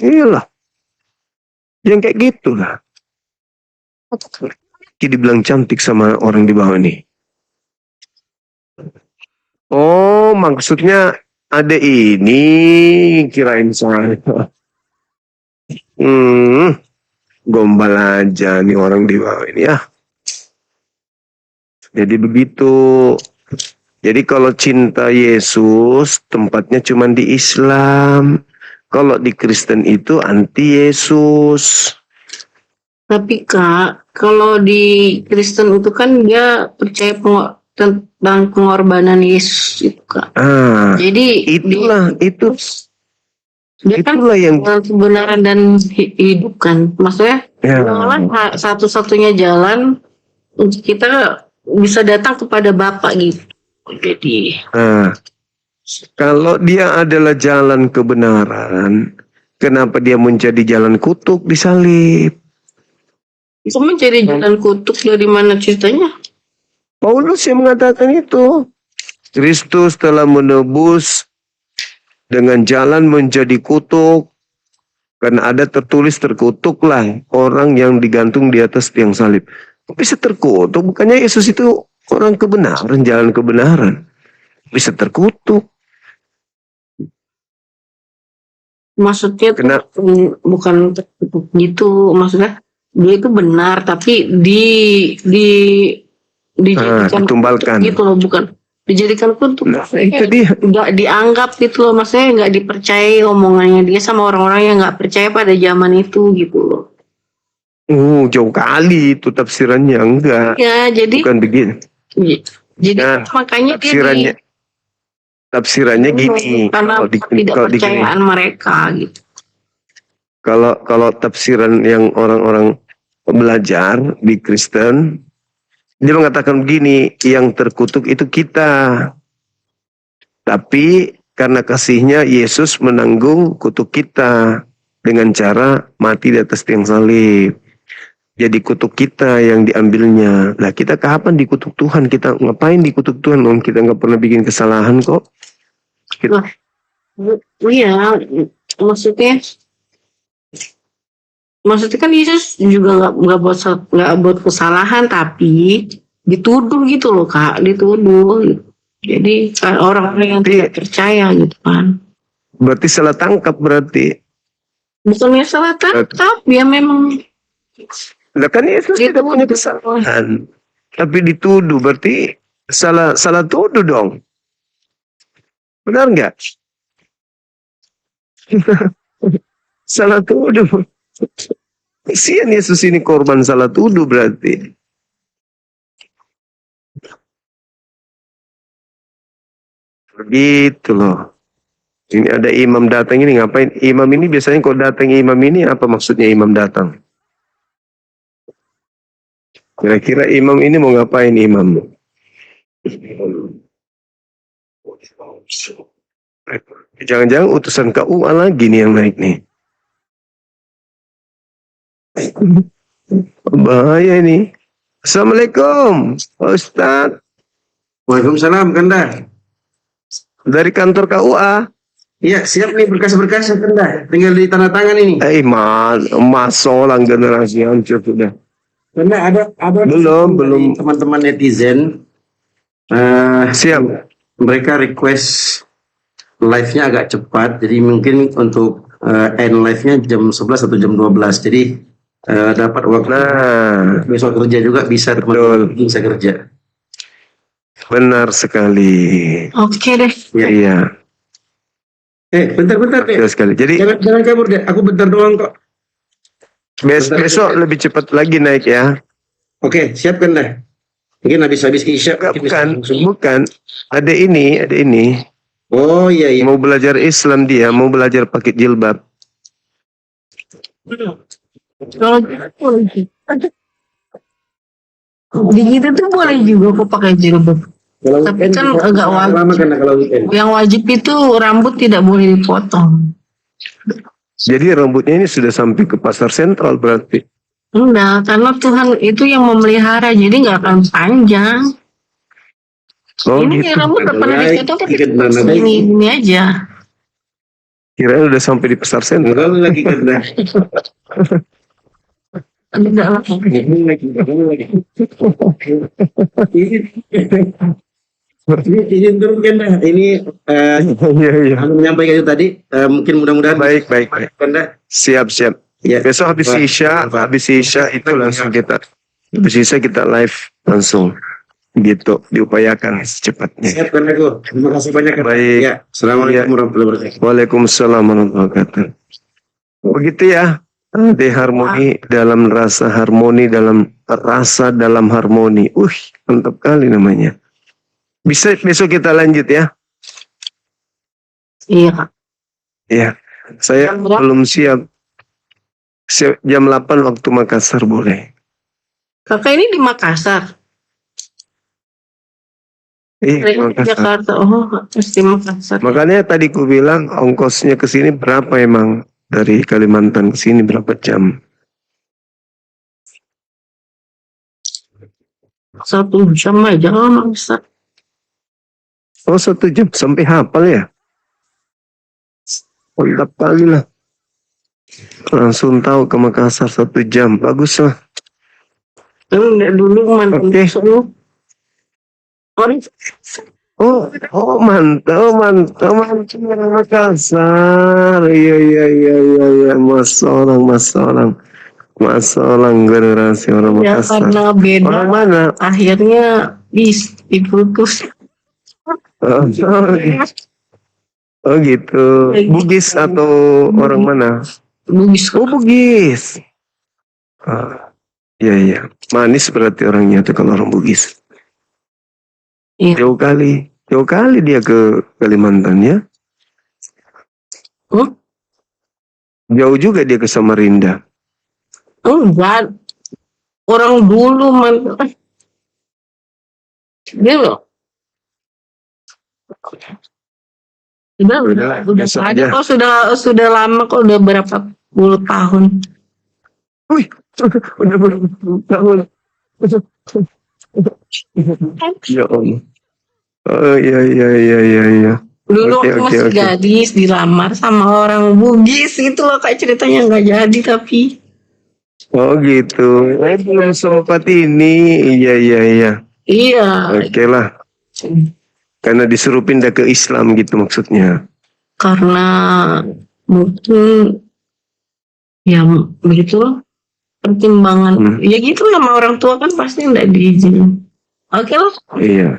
S1: Iyalah. Yang kayak gitulah. Jadi dibilang cantik sama orang di bawah nih. Oh, maksudnya ada ini, kirain saya. Gombal aja nih orang di bawah ini ya. Jadi begitu. Jadi kalau cinta Yesus tempatnya cuma di Islam. Kalau di Kristen itu anti Yesus.
S6: Tapi Kak, kalau di Kristen itu kan dia percaya tentang pengorbanan Yesus itu Kak. Jadi
S1: Itulah
S6: dia kan
S1: itulah yang
S6: kebenaran dan hidup kan. Maksudnya
S1: ya.
S6: malah satu-satunya jalan untuk kita bisa datang kepada Bapa gitu. Jadi
S1: kalau dia adalah jalan kebenaran, kenapa dia menjadi jalan kutuk disalib?
S6: itu menjadi jalan kutuk dari mana ceritanya?
S1: Paulus yang mengatakan itu. Kristus telah menebus dengan jalan menjadi kutuk. Karena ada tertulis terkutuklah orang yang digantung di atas tiang salib. Bisa terkutuk, bukannya Yesus itu orang kebenaran, jalan kebenaran. Bisa terkutuk.
S6: Maksudnya tuh bukan terkutuk gitu, maksudnya dia itu benar tapi dijadikan
S1: ditumbalkan
S6: kutuk gitu loh, bukan dijadikan kutuk.
S1: Itu dia.
S6: Nggak dianggap gitu loh, maksudnya nggak dipercayai omongannya dia sama orang-orang yang nggak percaya pada zaman itu gitu loh.
S1: Jauh kali itu tafsirannya, enggak.
S6: Ya jadi
S1: Bukan begini.
S6: Jadi
S1: Nah,
S6: makanya
S1: tafsirannya gini.
S6: karena ketidakpercayaan mereka gitu.
S1: Kalau tafsiran yang orang-orang belajar di Kristen, dia mengatakan begini, yang terkutuk itu kita. Tapi karena kasihnya Yesus menanggung kutuk kita dengan cara mati di atas tiang salib. Jadi kutuk kita yang diambilnya. Lah kita kapan dikutuk Tuhan? Kita ngapain dikutuk Tuhan? Kita nggak pernah bikin kesalahan kok.
S6: Iya, maksudnya kan Yesus juga nggak buat kesalahan, tapi dituduh gitu loh Kak, dituduh. Jadi orang-orang yang tidak percaya gitu kan.
S1: Berarti salah tangkap berarti.
S6: Bukannya salah tangkap, ya memang.
S1: Nah kan Yesus tidak punya kesalahan, tapi dituduh berarti salah tuduh dong. Benar nggak? Salah tuduh. Kasihan Yesus ini korban salah tuduh berarti. Begitu loh. Ini ada imam datang ini ngapain? Imam ini biasanya kalau datang imam ini apa maksudnya imam datang? Kira-kira imam ini mau ngapain imam? Jangan-jangan utusan KUA lagi nih yang naik nih. Bahaya ini. Assalamualaikum, Ustaz.
S7: Waalaikumsalam, Kanda.
S1: Dari kantor KUA.
S7: Iya, siap nih berkas-berkas Kanda. Tinggal di tanda tangan ini.
S1: Masolang generasi hancur sudah.
S7: Kanda ada
S1: belum
S7: teman-teman netizen.
S1: Siap.
S7: Mereka request live-nya agak cepat, jadi mungkin untuk end live-nya jam 11 atau jam 12. Jadi dapat waktu besok kerja juga bisa teman-teman bisa kerja.
S1: Benar sekali.
S6: Oke deh.
S1: Iya.
S7: Bentar deh.
S1: Betul sekali. Jadi
S7: jangan kabur deh. Aku bentar doang kok.
S1: Besok lebih cepat lagi naik ya.
S7: Oke, siapkan deh. Mungkin habis Isya.
S1: Bukan. Ada ini.
S7: Oh iya.
S1: Mau belajar Islam dia, mau belajar pakai jilbab.
S6: Kalau di kita tuh boleh juga kok pakai jilbab. Tapi kan agak wajib. Yang wajib itu rambut tidak boleh dipotong.
S1: Jadi rambutnya ini sudah sampai ke pasar sentral berarti.
S6: Enggak, karena Tuhan itu yang memelihara, jadi nggak akan panjang.
S1: Oh
S6: Ini
S1: gitu.
S6: rambut udah pernah
S7: Baik,
S6: dikata tapi
S7: ikat nana baik.
S6: ini aja.
S1: Kirain udah sampai di pasar sentral.
S7: Kalau lagi kena.
S6: Enggak lah.
S7: Izin turunkan dah. Ini
S1: Iya iya.
S7: aku menyampaikan itu tadi. Mungkin mudah-mudahan
S1: Baik baik baik.
S7: Anda.
S1: Siap siap.
S7: Ya.
S1: Besok habis Isya itu langsung kita live langsung gitu, diupayakan secepatnya.
S7: Siap kan aku. Terima kasih banyak.
S1: Baik.
S7: Ya. Assalamualaikum warahmatullahi wabarakatuh.
S1: Waalaikumsalam warahmatullahi wabarakatuh. Begitu ya. Di harmoni dalam rasa harmoni dalam rasa dalam harmoni. Mantap kali namanya. Bisa besok kita lanjut ya.
S6: Iya.
S1: Ya. Saya
S6: Jam berapa?
S1: belum siap. Siap jam 8 waktu Makassar boleh.
S6: Kakak ini di Makassar.
S1: Iya,
S6: Saya di
S1: Makassar.
S6: Jakarta. Oh, pasti Makassar.
S1: Makanya tadi ku bilang ongkosnya ke sini berapa emang dari Kalimantan ke sini berapa jam?
S6: 1 jam aja kalau Makassar.
S1: Oh 1 jam sampai hafal ya? Mantap kali lah. Langsung tahu ke Makassar 1 jam. Bagus lah.
S6: Dulu mantan
S1: Oke.
S6: Solo. Orang
S1: Oh mantap Makassar. Iya. Masa orang generasi orang
S6: ya
S1: Makassar.
S6: karena beda.
S1: Orang mana?
S6: Akhirnya diputus.
S1: Oh gitu. Bugis atau orang mana?
S6: Bugis.
S1: Oh Bugis. Iya. Manis berarti orangnya tuh kalau orang Bugis.
S6: Iya.
S1: Jauh kali dia ke Kalimantan ya. Jauh juga dia ke Samarinda.
S6: Enggak. Orang dulu mantan. Dia loh. Udah
S1: Besok
S6: ada
S1: aja.
S6: kok sudah lama kok udah berapa puluh tahun.
S1: Udah berapa tahun. Ya Allah. Oh iya.
S6: Dulu
S1: Oke,
S6: aku
S1: oke,
S6: masih
S1: oke.
S6: gadis dilamar sama orang Bugis itu loh kayak ceritanya nggak jadi tapi
S1: Oh gitu. Belum sempat ini. Iya.
S6: iya
S1: Oke lah. Karena disuruh pindah ke Islam gitu maksudnya.
S6: karena mungkin ya begitu loh pertimbangan ya gitu sama orang tua kan pasti nggak diizinin. Oke lah
S1: Iya.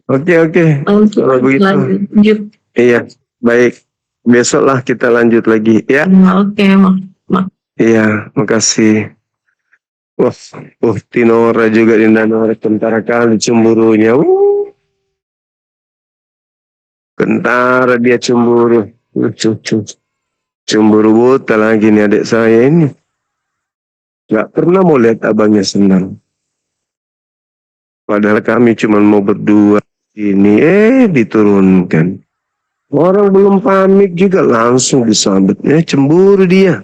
S1: Oke.
S6: lanjut
S1: Kalau begitu.
S6: lanjut.
S1: Iya. Baik. Besok lah kita lanjut lagi ya.
S6: Oke mak.
S1: Iya. Makasih. Wah, Tinora juga di Nanora kentara kali cemburunya. Kentara dia cemburu. Cemburu buta lagi nih adik saya ini. Gak pernah mau lihat abangnya senang. Padahal kami cuma mau berdua. Ini diturunkan. Orang belum pamit juga langsung disambut. Cemburu dia.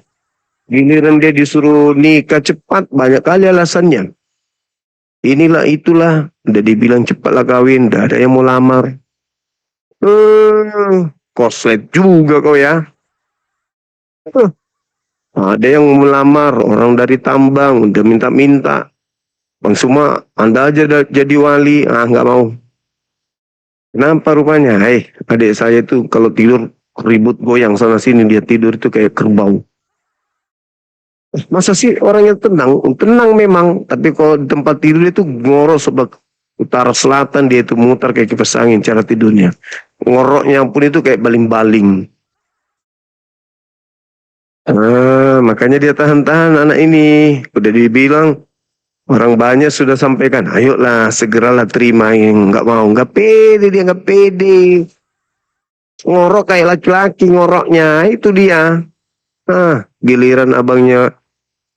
S1: Giliran dia disuruh nikah cepat, banyak kali alasannya. Inilah itulah, udah dibilang cepatlah kawin, udah ada yang mau lamar. Koslet juga kau ya. Ada yang melamar, orang dari Tambang, udah minta-minta. Bang Suma, Anda aja jadi wali, nggak mau. Kenapa rupanya? Adik saya itu kalau tidur ribut goyang sana sini, dia tidur itu kayak kerbau. Masa sih orang yang tenang? Tenang memang, tapi kalau di tempat tidur itu ngorok sebelah utara selatan, dia itu mutar kayak kipas angin cara tidurnya. Ngoroknya pun itu kayak baling-baling. Makanya dia tahan-tahan anak ini. Udah dibilang orang banyak sudah sampaikan, ayolah segeralah terima yang nggak mau, nggak pede dia nggak pede. Ngorok kayak laki-laki ngoroknya itu dia. Giliran abangnya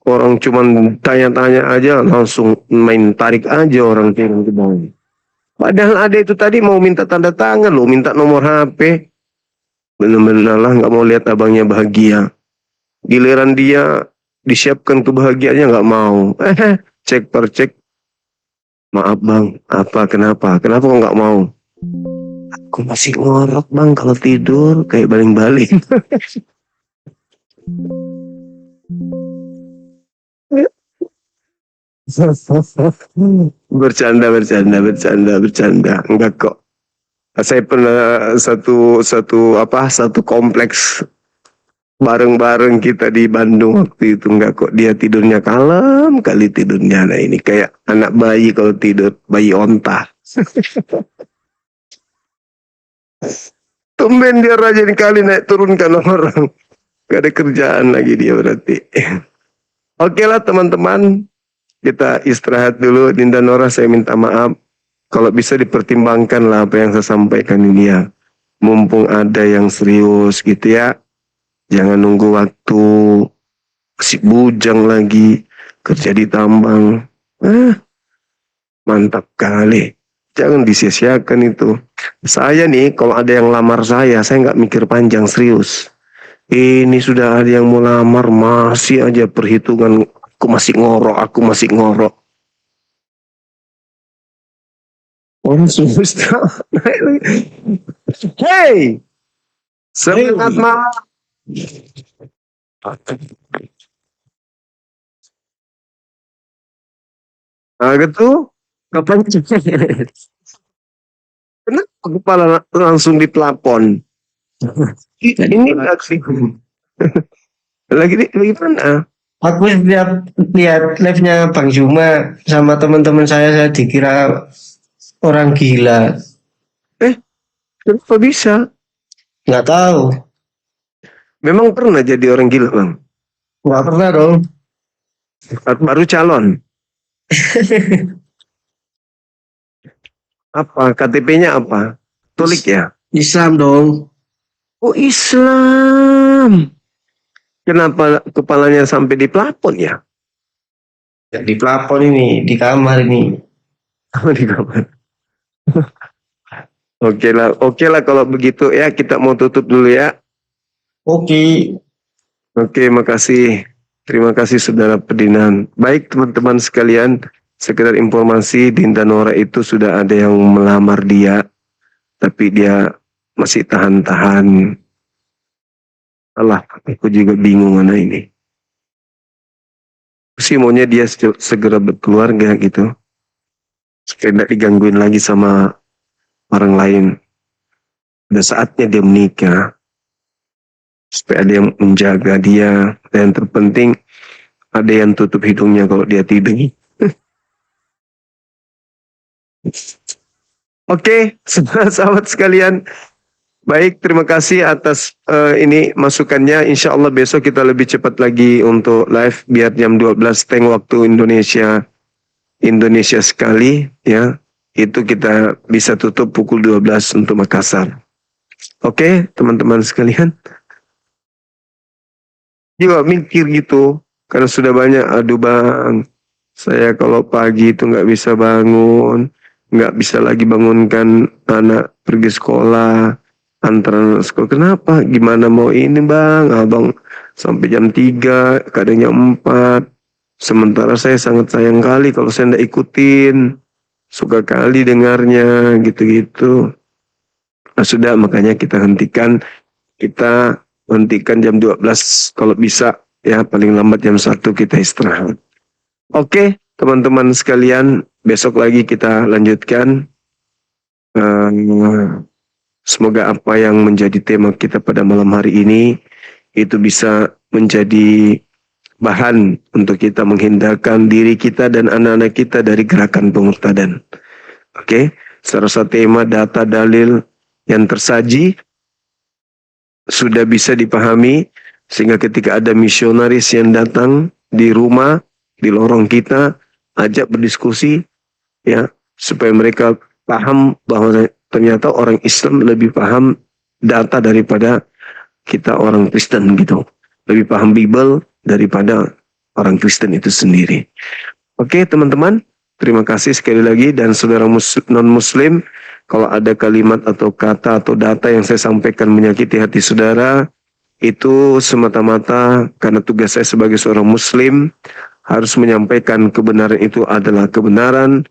S1: orang cuman tanya-tanya aja langsung main tarik aja orang turun ke bawah. Padahal ada itu tadi mau minta tanda tangan loh, minta nomor HP. Benar-benar lah nggak mau lihat abangnya bahagia. Giliran dia disiapkan kebahagiaannya nggak mau. Cek per cek Maaf bang, apa kenapa? Kenapa kok nggak mau? Aku masih ngorok bang kalau tidur kayak baling-baling. Bercanda. Enggak kok. Saya pernah satu kompleks bareng-bareng kita di Bandung waktu itu, enggak kok, dia tidurnya kalem kali tidurnya. Nah ini kayak anak bayi kalau tidur, bayi onta. Tumben dia rajin kali naik turunkan orang. Gak ada kerjaan lagi dia berarti. Oke lah teman-teman, kita istirahat dulu. Dinda Nora, saya minta maaf. Kalau bisa dipertimbangkan lah apa yang saya sampaikan ini ya. Mumpung ada yang serius gitu ya. Jangan nunggu waktu si bujang lagi kerja di tambang. Mantap kali. Jangan disia-siakan itu. Saya nih kalau ada yang lamar saya nggak mikir panjang, serius. Ini sudah ada yang mau lamar, masih aja perhitungan. Aku masih ngorok. Orang semesta. Hey! Semangat malam. Nah gitu, kapan kenapa kepala langsung di plafon? Ini aksi. lagi mana?
S10: Aku lihat live-nya Bang Juma sama teman-teman saya dikira orang gila.
S1: Kenapa bisa?
S10: Nggak tahu.
S1: Memang pernah jadi orang gila, Bang?
S10: Nggak pernah dong.
S1: Baru calon. Apa? KTP-nya apa? Katolik ya?
S10: Islam dong.
S1: Oh Islam. Kenapa kepalanya sampai di plafon ya?
S10: Ya, di plafon ini, di kamar ini.
S1: Di kamar. Oke lah kalau begitu ya, kita mau tutup dulu ya.
S10: Oke.
S1: Oke, makasih. Terima kasih Saudara Pedinan. Baik teman-teman sekalian, sekedar informasi, Dinda Nora itu sudah ada yang melamar dia, tapi dia masih tahan-tahan. Alah, aku juga bingung mana ini. Sih maunya dia segera berkeluarga gitu, supaya tidak digangguin lagi sama orang lain. Pada saatnya dia menikah, supaya ada yang menjaga dia, dan yang terpenting ada yang tutup hidungnya kalau dia tidur. Oke, sahabat sekalian, baik, terima kasih atas ini masukannya. Insya Allah besok kita lebih cepat lagi untuk live, biar jam 12 teng waktu Indonesia sekali ya. Itu kita bisa tutup pukul 12 untuk Makassar. Oke, teman-teman sekalian. Juga mikir gitu, karena sudah banyak, aduh bang, saya kalau pagi itu nggak bisa bangun, nggak bisa lagi bangunkan anak pergi sekolah, antara sekolah. Kenapa? Gimana mau ini bang? Abang sampai jam 3, kadang jam 4. Sementara saya sangat sayang kali kalau saya nggak ikutin. Suka kali dengarnya gitu-gitu. Nah sudah, makanya kita hentikan. Kita hentikan jam 12 kalau bisa ya, paling lambat jam 1 kita istirahat. Oke teman-teman sekalian, besok lagi kita lanjutkan. Semoga apa yang menjadi tema kita pada malam hari ini itu bisa menjadi bahan untuk kita menghindarkan diri kita dan anak-anak kita dari gerakan pemurtadan. Oke, serasa tema data dalil yang tersaji sudah bisa dipahami, sehingga ketika ada misionaris yang datang di rumah, di lorong kita, ajak berdiskusi ya, supaya mereka paham bahwa ternyata orang Islam lebih paham data daripada kita orang Kristen gitu. Lebih paham Bible daripada orang Kristen itu sendiri. Oke teman-teman, terima kasih sekali lagi. Dan saudara non-muslim, kalau ada kalimat atau kata atau data yang saya sampaikan menyakiti hati saudara, itu semata-mata karena tugas saya sebagai seorang muslim harus menyampaikan kebenaran itu adalah kebenaran,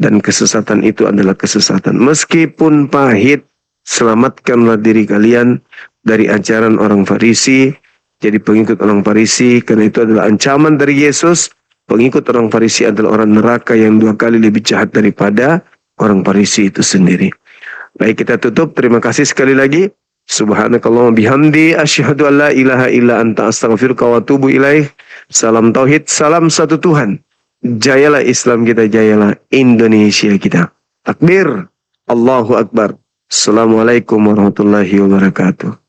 S1: dan kesesatan itu adalah kesesatan. Meskipun pahit, selamatkanlah diri kalian dari ajaran orang Farisi, jadi pengikut orang Farisi, karena itu adalah ancaman dari Yesus. Pengikut orang Farisi adalah orang neraka yang 2 kali lebih jahat daripada orang Farisi itu sendiri. Baik, kita tutup. Terima kasih sekali lagi. Subhanakallahumma bihamdi asyhadu an la ilaha illa anta astaghfiruka wa atubu ilaih. Salam tauhid, salam satu Tuhan. Jayalah Islam kita, jayalah Indonesia kita. Takbir. Allahu Akbar. Assalamualaikum warahmatullahi wabarakatuh.